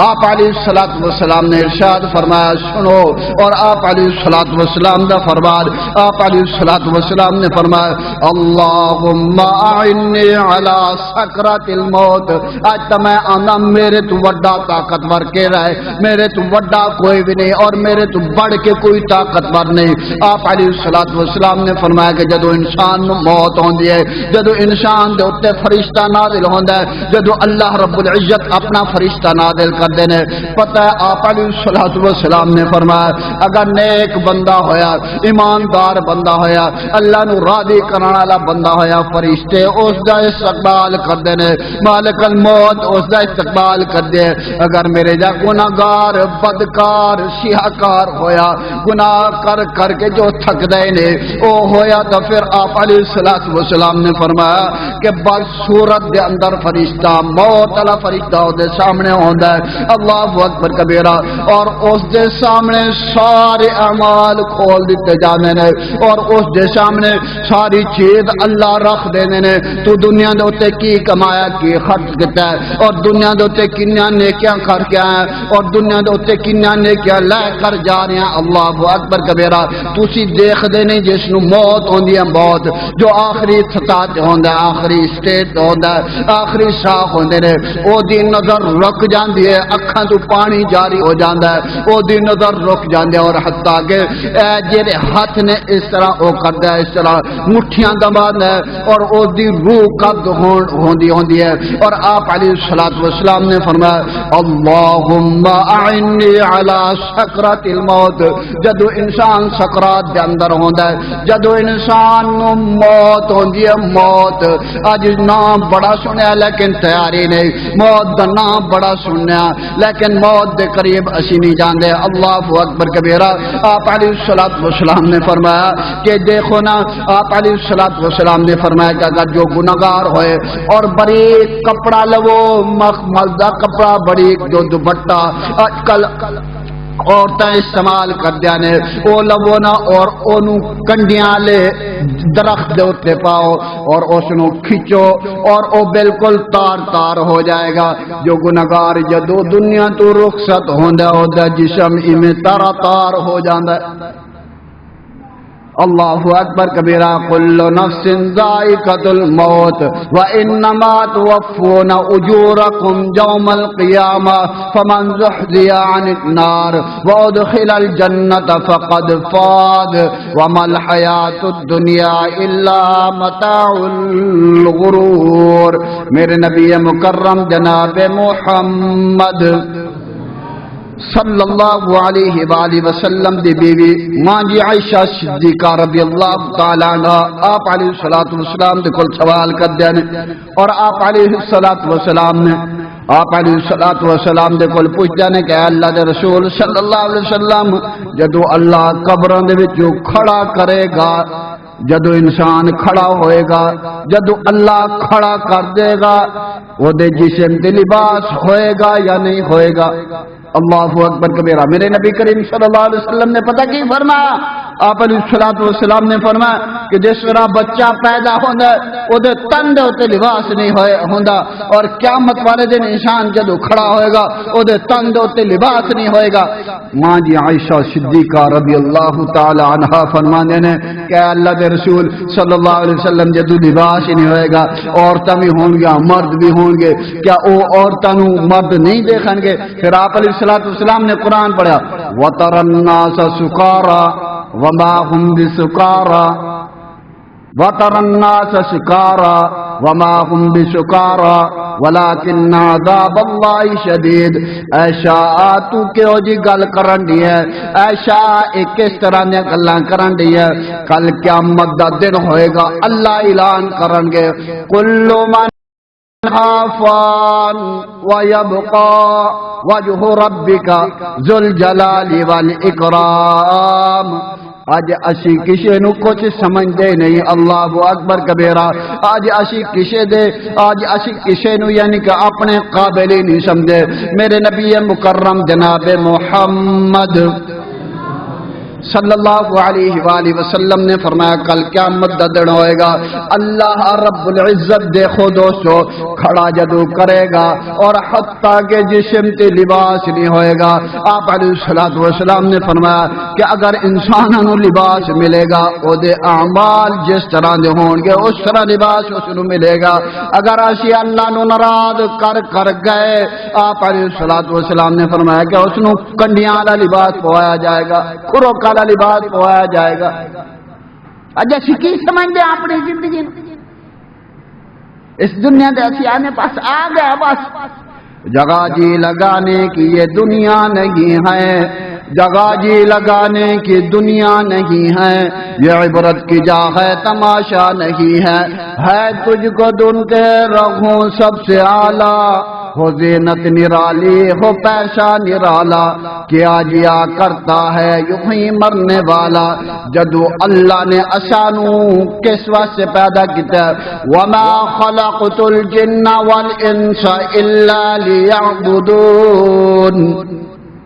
آپ علیہ الصلوۃ والسلام نے ارشاد فرمایا سنو. اور آپ علیہ الصلوۃ والسلام دا فرمان آپ علیہ الصلوۃ والسلام نے فرمایا اللہم اعنی علی سکرات الموت. آج تو میں آنا میرے تو وڈا طاقتور کے رہے, میرے تو وڈا کوئی بھی نہیں اور میرے تو بڑھ کے کوئی طاقتور نہیں. آپ علیہ الصلوۃ والسلام نے فرمایا کہ جدو انسان موت ہوندی ہے جدو انسان دے اوتے فرشتہ نازل ہوندا ہے جدو اللہ رب العزت اپنا فرشتہ نازل کر کرتے ہیں. پتہ ہے آپ علیہ الصلوۃ والسلام نے فرمایا اگر نیک بندہ ہویا, ایماندار بندہ ہویا, اللہ نو راضی کرنے والا بندہ ہویا, فرشتے اس دا استقبال کرتے ہیں, مالک الموت اس دا استقبال کرتے ہیں. اگر میرے جا گناہگار بدکار شیاکار ہویا, گناہ کر کر کے جو تھک دے نے او ہویا, تو پھر آپ علیہ الصلوۃ والسلام نے فرمایا کہ بس صورت دے اندر فرشتہ موت والا فرشتہ دے سامنے ہوندا ہے, اللہ اکبر کبیرہ, اور اس دے سامنے سارے اعمال کھول دیتے جانے نے, اور اس دے سامنے ساری چیز اللہ رکھ دینے نے. تو دنیا دے اوتے کی کمایا, کی خرچ کیتا ہے, اور دنیا دے اوتے کنیاں نیکیاں کر کے آیا, اور دنیا دے اوتے کنیاں نیکیاں لے کر جا رہے ہیں. اللہ اکبر کبیرہ. تسی دیکھ دے نہیں جس نو موت ہوندی ہے, موت جو آخری سطح تے ہوندا ہے, آخری اسٹیج ہوندا ہے, آخری شاخ ہوندے نے, او دی نظر رک جاندی ہے, اکھاں تو پانی جاری ہو جاندا ہے, او دی نظر رک جاندی ہے, اور حتیٰ کہ جڑے ہاتھ نے اس طرح او کردا ہے, اس طرح مٹھیاں دباندا ہے, اور او دی روح قبض ہوندی ہے. اور آپ علیہ الصلوۃ والسلام نے فرمایا اللہم اعنی علی سکرات الموت. جدو انسان سکرات دے اندر ہوندا ہے, جدو انسان نو موت ہوندی ہے, موت اج نام بڑا سنیا لیکن تیاری نہیں, موت دا نام بڑا سنیا لیکن موت دے قریب اسی نہیں جاندے. اللہ اکبر کبیرہ. آپ علیہ الصلوۃ والسلام نے فرمایا کہ دیکھو نا, آپ علیہ الصلوۃ والسلام نے فرمایا کہ اگر جو گناہگار ہوئے اور باریک کپڑا لو, مخمل دا کپڑا, باریک جو دوپٹہ آج کل عورتیں استعمال کر دیا نے, او لو نا اور اونو کنڈیاں لے درخت دے اتے پاؤ اور اس نو کھچو اور او بالکل تار تار ہو جائے گا. جو گناہگار جدو دنیا تو رخصت ہوندا ہے جسم ایویں تار تار ہو جاندا ہے. اللہ اکبر کبیرہ. کل نفس ذائقۃ الموت وانما توفون اجورکم یوم القیامہ فمن زحزح عن النار وادخل الجنۃ فقد فاز وما الحیاۃ الدنیا الا متاع الغرور. میرے نبی مکرم جناب محمد صلی اللہ علیہ وآلہ وسلم دی بیوی ماں جی عائشہ صدیقہ رضی اللہ تعالی عنہ آپ علیہ الصلوۃ والسلام دے کول سوال کر دے نے, اور آپ علیہ الصلوۃ والسلام نے آپ علیہ الصلوۃ والسلام دے کول پوچھدے نے کہ اللہ دے رسول صلی اللہ علیہ وسلم جدو اللہ قبراں دے وچ کھڑا کرے گا, جدو انسان کھڑا ہوئے گا, جدو اللہ کھڑا کر دے گا, وہ دے جسم تے لباس ہوئے گا یا نہیں ہوئے گا؟ اللہ اکبر کبیرہ. میرے نبی کریم صلی اللہ علیہ وسلم نے پتہ کی فرمایا؟ آپ علیہ الصلوۃ والسلام نے فرمایا کہ جس طرح بچہ پیدا ہوندا ہے او دے تن دے اوتے لباس نہیں ہوندا, اور قیامت والے دن انسان جدو کھڑا ہوئے گا او دے تن دے اوتے لباس نہیں ہوئے گا. ماں جی عائشہ صدیقہ رضی اللہ تعالی عنہا فرمانے نے کہ اللہ دے رسول صلی اللہ علیہ وسلم جدو لباس ہی نہیں ہوئے گا, عورتاں بھی ہوں گے مرد بھی ہوں گے, کیا او عورتاں نو مرد نہیں دیکھیں گے؟ پھر آپ علیہ الصلوۃ والسلام نے قرآن پڑھا وَتَرَى النَّاسَ سُكَارَى وَمَا هُمْ بِسُكَارَى وَتَرَى النَّاسَ سُكَارَى وَمَا هُمْ بِسُكَارَى وَلَكِنَّ عَذَابَ اللَّهِ شَدِيدٌ. ایشا تو کیوں جی گل کرن دی ہے؟ ایشا ایک کس طرح نے گلاں کرن دی ہے؟ کل قیامت دا دن ہوئے گا, اللہ اعلان کرن گے کل من فان ويبقى وجه ربك ذو الجلال والإكرام. آج اسی کسی نو کچھ سمجھ دے نہیں. اللہ اکبر کبیرہ. آج اسی کسی دے, آج اسی کسی نو یعنی کہ اپنے قابل ہی نہیں سمجھے. میرے نبی مکرم جناب محمد صلی اللہ علیہ وآلہ وسلم نے فرمایا کل قیامت دا دن ہوئے گا, اللہ رب العزت دیکھو دوستو کھڑا جدو کرے گا اور حتیٰ کہ جسم تے لباس نہیں ہوئے گا. آپ علیہ الصلوۃ والسلام نے فرمایا کہ اگر انسانوں نو لباس ملے گا او دے اعمال جس طرح دے ہون گے اس طرح لباس اس نو ملے گا. اگر اسی اللہ نو ناراض کر گئے, آپ علیہ الصلوۃ والسلام نے فرمایا کہ اس نو کنڈیاں والا لباس پوایا جائے گا, کھرو کالا لباس پوایا جائے گا. اجا کی سمجھ دے اپنی زندگی اس دنیا دے اسی آنے پاس آ گیا, بس جگہ جی لگانے کی یہ دنیا نہیں ہے، جگہ جی لگانے کی دنیا نہیں ہے، یہ عبرت کی جا ہے تماشا نہیں ہے تجھ کو دن کے رکھوں سب سے اعلیٰ، ہو زینت نرالی ہو پیشہ نرالا، کیا جیا کرتا ہے یوں ہی مرنے والا۔ جدو اللہ نے اشانو کس واسطے پیدا کیتا ہے، وما خلقت الجن والانس الا لیعبدون،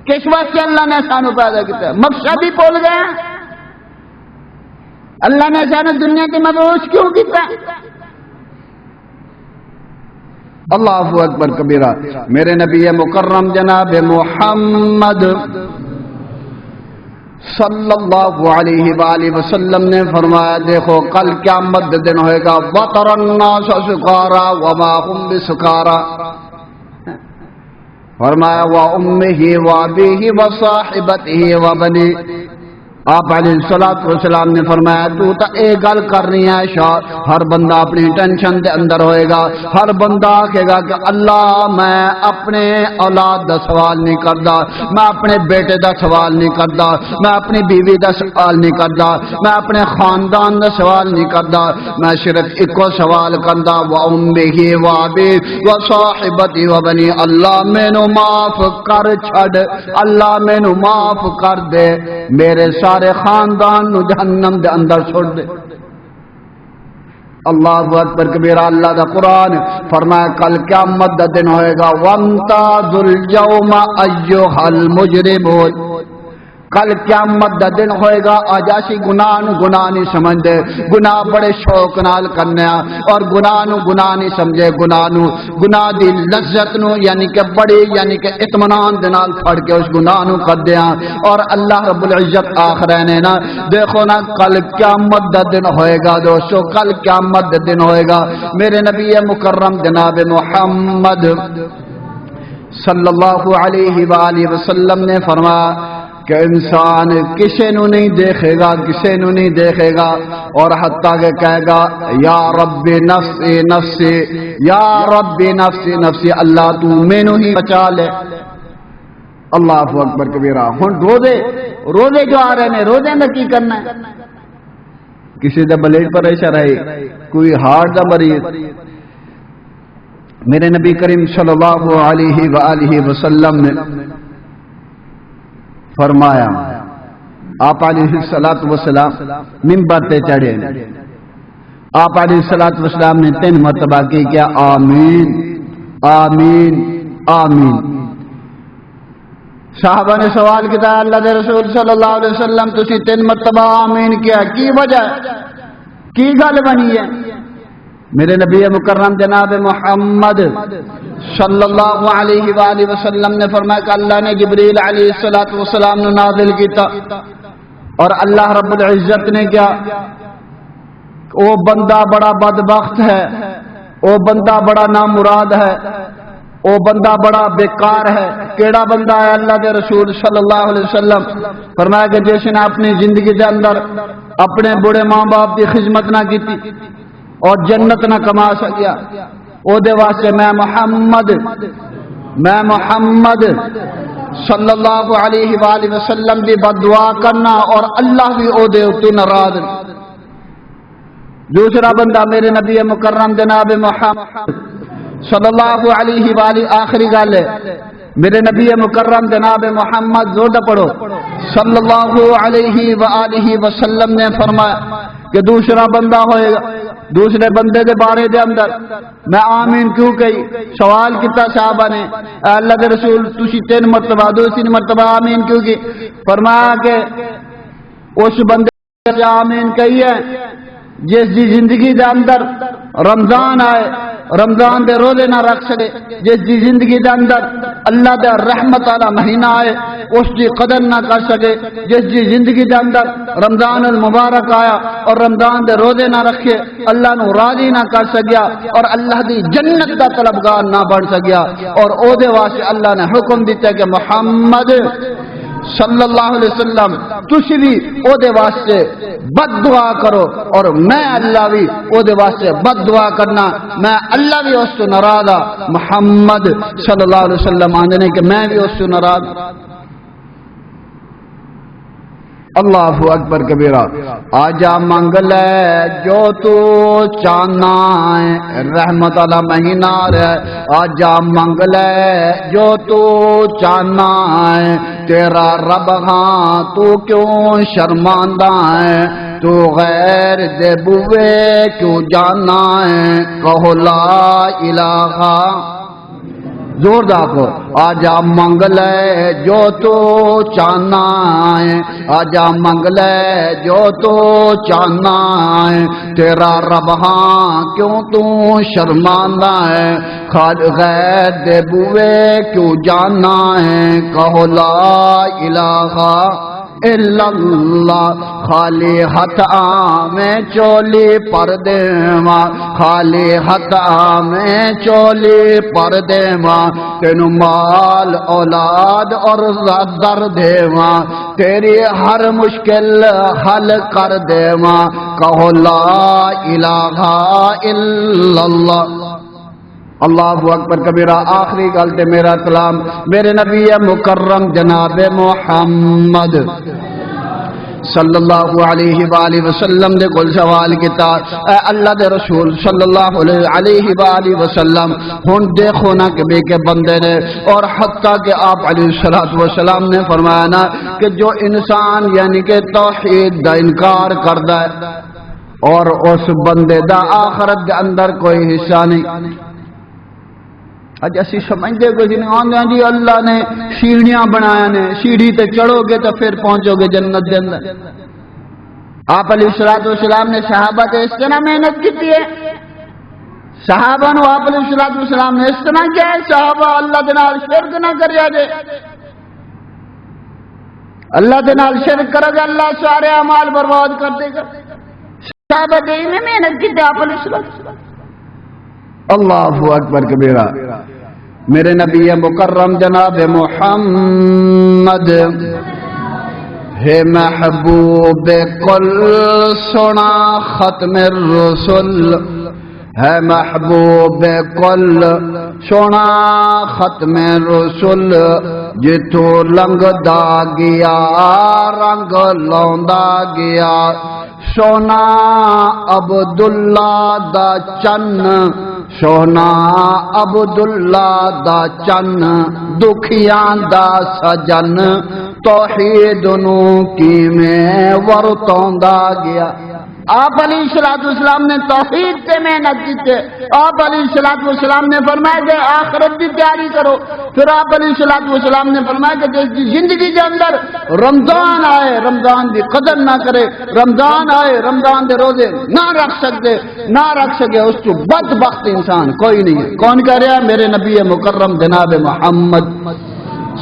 کس واسطے اللہ نے اشانو پیدا کیتا ہے؟ مقصد ہی بھول گئے، اللہ نے اشانو دنیا کی مبعوث کیوں کیتا ہے؟ اللہ اکبر کبیرہ۔ میرے نبی مکرم جناب محمد صلی اللہ علیہ وآلہ وسلم نے فرمایا، دیکھو کل قیامت دن ہوئے گا، وَتَرَى النَّاسَ سُكَارَى وَمَا هُمْ بِسُكَارَى، فرمایا وَأُمِّهِ وَأَبِيهِ وَصَاحِبَتِهِ وَبَنِيهِ۔ آپ علیہ الصلوۃ والسلام نے فرمایا تو ایک گل کرنی ہے شاہ، ہر بندہ اپنی ٹینشن دے اندر ہوئے گا، ہر بندہ کہے گا کہ اللہ میں اپنے اولاد دا سوال نہیں کردا، میں اپنے بیٹے دا سوال نہیں کردا، میں اپنی بیوی دا سوال نہیں کردا، میں اپنے خاندان دا سوال نہیں کردا، میں صرف ایکو سوال کردا، وَأُمِّهِ وَأَبِيهِ وَصَاحِبَتِهِ وَبَنِيهِ، اللہ مینوں معاف کر چھڑ، اللہ مینوں معاف کر دے، میرے سارے خاندان نو جہنم دے اندر چھوڑ دے۔ اللہ اکبر کبیرہ۔ اللہ دا قرآن فرمایا کل قیامت دا دن ہوئے گا، وَامْتَازُوا الْيَوْمَ أَيُّهَا الْمُجْرِمُونَ، کل قیامت دا دن ہوئے گا، آجاشی گناہ نو گناہ نہیں سمجھ دے، گناہ بڑے شوق نال کرنے اور گناہ نو گناہ نہیں سمجھے، گناہ دی لذت نو یعنی کہ بڑی یعنی کہ اطمینان دے نال پھڑ کے اس گناہ نو کر دیا، اور اللہ رب العزت آخر نے نا دیکھو نا کل قیامت دا دن ہوئے گا دوستو، کل قیامت دا دن ہوئے گا۔ میرے نبی مکرم جناب محمد صلی اللہ علیہ وآلہ وسلم نے فرمایا کہ انسان کسی نو نہیں دیکھے گا، کسی نو نہیں دیکھے گا، اور حتیٰ کہ کہے گا یا رب نفسی نفسی، یا رب نفسی نفسی، اللہ تو مینوں ہی بچا لے۔ اللہ اکبر کبیرہ۔ ہن روزے جو آ رہے ہیں، روزے میں کی کرنا ہے؟ کسی دا بلڈ پریشر ہے، کوئی ہارٹ دا مریض، میرے نبی کریم صلی اللہ علیہ وآلہ وسلم نے فرمایا، آپ علیہ السلام منبر تے چڑھے، آپ علیہ السلام نے 3 مرتبہ کی کیا آمین آمین آمین۔ صحابہ نے سوال کیا اللہ دے رسول صلی اللہ علیہ وسلم تسی 3 مرتبہ آمین کیا، کی وجہ کی گل بنی ہے؟ میرے نبی مکرم جناب محمد صلی اللہ علیہ وآلہ وسلم نے فرمایا کہ اللہ نے جبریل علیہ السلام نے نازل کیتا، اور اللہ رب العزت نے کیا، وہ بندہ بڑا بدبخت ہے، وہ بندہ بڑا نامراد ہے، وہ بندہ بڑا بیکار ہے۔ کیڑا بندہ ہے؟ اللہ کے رسول صلی اللہ علیہ وسلم فرمایا کہ جس نے اپنی زندگی کے اندر اپنے بڑے ماں باپ کی خدمت نہ کی اور جنت نہ کما سکیا، او دے واسطے میں محمد صلی اللہ علیہ وآلہ وسلم دی بددعا کرنا، اور اللہ بھی او دے تو ناراض۔ دوسرا بندہ میرے نبی مکرم جناب محمد صلی اللہ علیہ وآلہ، آخری گل ہے میرے نبی مکرم جناب محمد زور پڑھو صلی اللہ علیہ وآلہ وسلم نے فرمایا کہ دوسرا بندہ ہوئے گا، دوسرے بندے دے بارے دے اندر میں آمین کیوں کہی؟ سوال کیتا صحابہ نے اللہ کے رسول تسی 3 مرتبہ 2 مرتبہ آمین کیوں کی؟ فرمایا کہ اس بندے نے آمین کہی ہے جس دی زندگی دے اندر رمضان آئے، رمضان دے روزے نہ رکھ سکے، جس دی زندگی دے اندر اللہ دے رحمت والا مہینہ آئے اس دی قدر نہ کر سکے، جس دی زندگی دے اندر رمضان المبارک آیا اور رمضان دے روزے نہ رکھے اللہ نو راضی نہ کر سکیا اور اللہ دی جنت دا طلبگار نہ بن سکیا، اور او دے واسطے اللہ نے حکم دیتا کہ محمد صلی اللہ علیہ وسلم تسی بھی او دے واسطے بد دعا کرو اور میں اللہ بھی او دے واسطے بد دعا کرنا میں اللہ بھی اس تو ناراض محمد صلی اللہ علیہ وسلم آندنے کہ میں بھی اس تو ناراض اللہ اکبر کبیرہ آجا منگ لے جو تو چاہنا ہے رحمت اللہ مہینہ رہے آجا منگ لے جو تو چاہنا ہے تیرا رب ہاں تو کیوں شرماندہ ہے تو غیر دے بوے کیوں جانا ہے کہو لا الہ زور داکو آجا منگ لے جو تو چاہنا ہے آجا منگ لے جو تو چاہنا ہے تیرا رب ہاں کیوں تو شرماندہ ہے غیر دے بوے کیوں جانا ہے کہو لا الہ الا اللہ خالی ہاتھ میں چولی پر دیواں خالی ہاتھ میں چولی پر دیواں تینو مال اولاد اور در دیواں تیری ہر مشکل حل کر دیواں کہو لا الہ الا اللہ اللہ اکبر کبیرہ آخری غلطے میرا کلام میرے نبی مکرم جناب محمد صلی اللہ علیہ وآلہ وسلم دے کل سوال کیتا اے اللہ دے رسول صلی اللہ علیہ وآلہ وسلم ہن دیکھو نا کہ بے کے بندے نے اور حتیٰ کہ آپ علیہ السلام نے فرمایا نا کہ جو انسان یعنی کہ توحید دا انکار کردا ہے اور اس بندے دا آخرت دے اندر کوئی حصہ نہیں اج اسی سمجھتے کو جنہیں آندے ہیں جی اللہ نے سیڑھیاں بنایا نے سیڑھی تے چڑھو گے تو پھر پہنچو گے جنت دے اندر آپ علیہ السلام نے صحابہ تے اس طرح محنت کی ہے صحابہ نو آپ علیہ السلام نے اس طرح کیا ہے صحابہ اللہ دے نال شرک نہ کریا جے اللہ دے نال شرک کرے گا اللہ سارے اعمال برباد کر دے گا صحابہ دے میں محنت کی آپ علیہ السلام اللہ اکبر کبیرہ میرے نبی مکرم جناب محمد ہے محبوب کل سنا ختم الرسل ہے محبوب کل سنا ختم الرسل جتو لنگ دا گیا رنگ لوندا گیا سونا عبداللہ دا چن سونا عبداللہ دا چن دکھیاں دا سجن توحید نو کی میں ورتوندا گیا آپ علیہ السلام نے توحید سے محنت کی تھے آپ علیہ السلام نے فرمایا کہ آخرت کی تیاری کرو پھر آپ علیہ السلام نے فرمایا کہ زندگی کے اندر رمضان آئے رمضان کی قدر نہ کرے رمضان آئے رمضان کے روزے نہ رکھ سکے اس کو بدبخت انسان کوئی نہیں ہے کون کہہ رہا ہے میرے نبی مکرم جناب محمد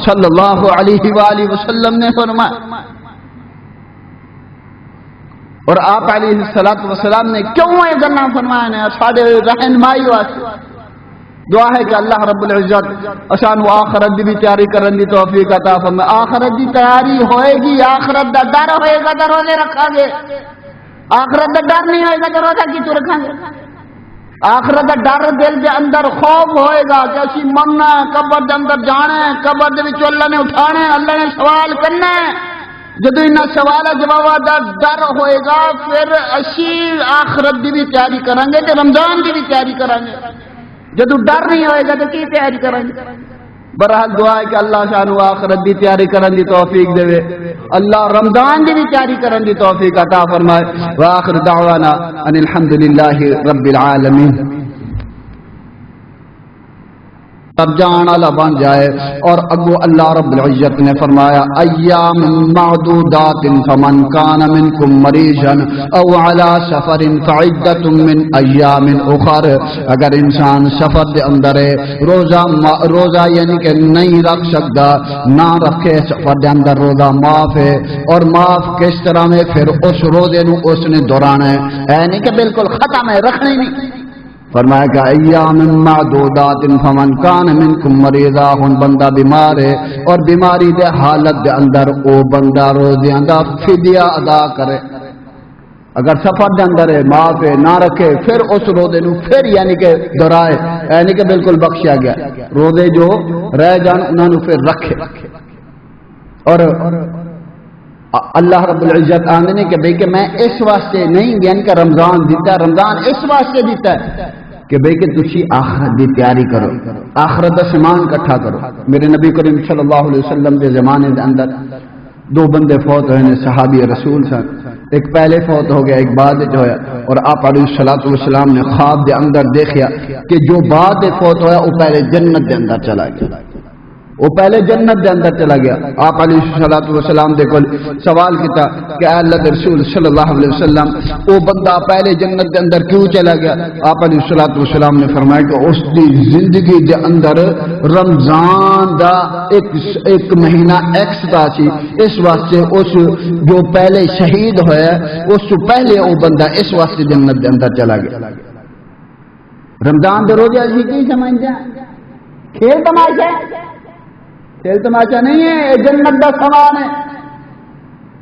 صلی اللہ علیہ وآلہ وسلم نے فرمایا اور آپ علیہ السلام نے کیوں یہ گلاں فرمایا نے ساڈے رہنمائی واسطے دعا ہے کہ اللہ رب العزت اسانو آخرت دی بھی تیاری کرن دی توفیق عطا فرمائے آخرت دی تیاری ہوئے گی آخرت دا ڈر ہوئے گا تو روزے رکھا گے آخرت دا ڈر نہیں ہوئے گا تو روزہ کی تو رکھا گے آخرت دا ڈر دل دے اندر خوف ہوئے گا کہ اسی مرنا ہے قبر دے اندر جانا ہے قبر دے وچ اللہ نے اٹھانا ہے اللہ نے سوال کرنا ہے جدو انہاں سوال جواب دا ڈر ہوئے گا پھر اسی آخرت دی بھی تیاری کریں گے تے رمضان دی بھی تیاری کریں گے جدو ڈر نہیں ہوئے گا تو کی تیاری کریں گے برحال دعا ہے کہ اللہ شانو آخرت دی تیاری کرن دی توفیق دے اللہ رمضان دی بھی تیاری کرن دی توفیق عطا فرمائے وآخر دعوانا ان الحمدللہ رب العالمین تب جان اللہ بن جائے اور اگو اللہ رب العزت نے فرمایا ایام معدودات فمن کان منکم مریضا او علی سفر فعدت من ایام اخر اگر انسان سفر دے اندر ہے روزہ یعنی کہ نہیں رکھ سکتا نہ رکھے سفر دے اندر روزہ معاف ہے اور معاف کس طرح میں پھر اس روزے نو اس نے دورانا ہے یعنی کہ بالکل ختم ہے رکھنا ہی نہیں فرمایا کہ ایام معدودات فمن کان منکم مریضا، ہن بندہ بیمار ہے اور بیماری دے حالت دے اندر او بندہ روزیاں دا فدیہ ادا کرے، اگر سفر دے اندر ہے معاف نہ رکھے پھر اس روزے نو پھر یعنی کہ دہرائے، یعنی کہ بالکل بخشیا گیا، روزے جو رہ جان انہاں نو پھر رکھے۔ اور اللہ رب العزت آندنے کہ بھئی کہ میں اس واسطے نہیں یعنی کہ رمضان دیتا ہے، رمضان اس واسطے دیتا ہے کہ بھئی کہ تسی آخرت دی تیاری کرو، آخرت دا سامان اکٹھا کرو۔ میرے نبی کریم صلی اللہ علیہ وسلم کے زمانے دے اندر دو بندے فوت ہوئے ہیں صحابی رسول سے، ایک پہلے فوت ہو گیا ایک بعد جو ہے، اور آپ علیہ الصلوۃ والسلام نے خواب دے اندر دیکھا کہ جو بعد فوت ہوا وہ پہلے جنت دے اندر چلا گیا، وہ پہلے جنت دے اندر چلا گیا۔ آپ علیہ الصلوۃ والسلام دے کول سوال کیتا کہ اے اللہ دے رسول صلی اللہ علیہ وسلم وہ بندہ پہلے جنت دے اندر کیوں چلا گیا؟ آپ علیہ الصلوۃ والسلام نے فرمایا کہ اس دی زندگی دے اندر رمضان دا ایک مہینہ ایکسٹرا سی، اس واسطے اس جو پہلے شہید ہویا اس سے پہلے وہ بندہ اس واسطے جنت دے اندر چلا گیا۔ رمضان دے روزے اسی کی سمجھتے ہیں کھیل تماشا، کھیل تماشا نہیں ہے، یہ جنت دا سامان ہے۔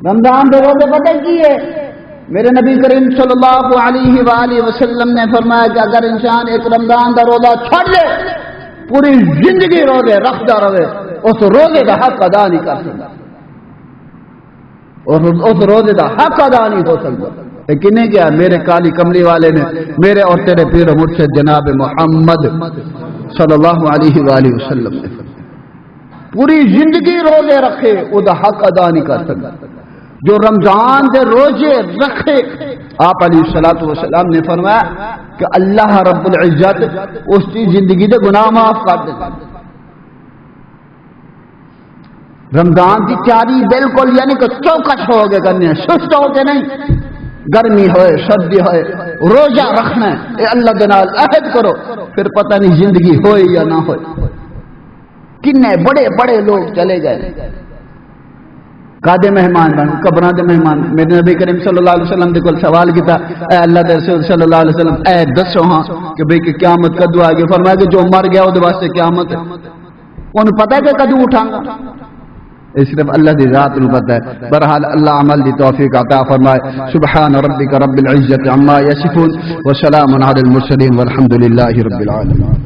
رمضان دے روزے پتہ کی ہے؟ میرے نبی کریم صلی اللہ علیہ وآلہ وسلم نے فرمایا کہ اگر انسان ایک رمضان دا روزہ چھوڑ لے پوری زندگی روزے رکھتا رہے اس روزے کا حق ادا نہیں کر سکتا، اور اس روزے کا حق ادا نہیں ہو سکتا۔ لیکن نہیں کیا میرے کالی کملی والے نے میرے اور تیرے پیر مرشد جناب محمد صلی اللہ علیہ وآلہ وسلم نے پوری زندگی روزے رکھے وہ دا حق ادا نہیں کر سکتا۔ جو رمضان دے روزے رکھے آپ علیہ الصلوۃ والسلام نے فرمایا کہ اللہ رب العزت اس کی زندگی دے گناہ معاف کر دے۔ رمضان کی تیاری بالکل یعنی کہ چوکس ہو کے کرنی ہے، سست ہو کے نہیں، گرمی ہوئے سردی ہوئے روزہ رکھنا ہے، اے اللہ دے نال عہد کرو، پھر پتہ نہیں زندگی ہوئے یا نہ ہوئے۔ کنے بڑے بڑے لوگ چلے گئے کادے مہمان بن قبراں دے مہمان۔ میرے نبی کریم صلی اللہ علیہ وسلم دے کول سوال کیتا اے اللہ دے رسول صلی اللہ علیہ وسلم اے دسو ہاں کہ بھئی کہ قیامت کدو آ گئی؟ فرمایا کہ جو مر گیا وہ واسطے قیامت ہے، انہوں پتہ ہے کہ کدو اٹھاں گا؟ صرف اللہ دی ذات نو پتہ ہے۔ بہرحال اللہ عمل دی توفیق عطا فرمائے۔ سبحان ربک رب العزت عما یصفون وسلام علی المرسلین والحمد للہ رب العالمین۔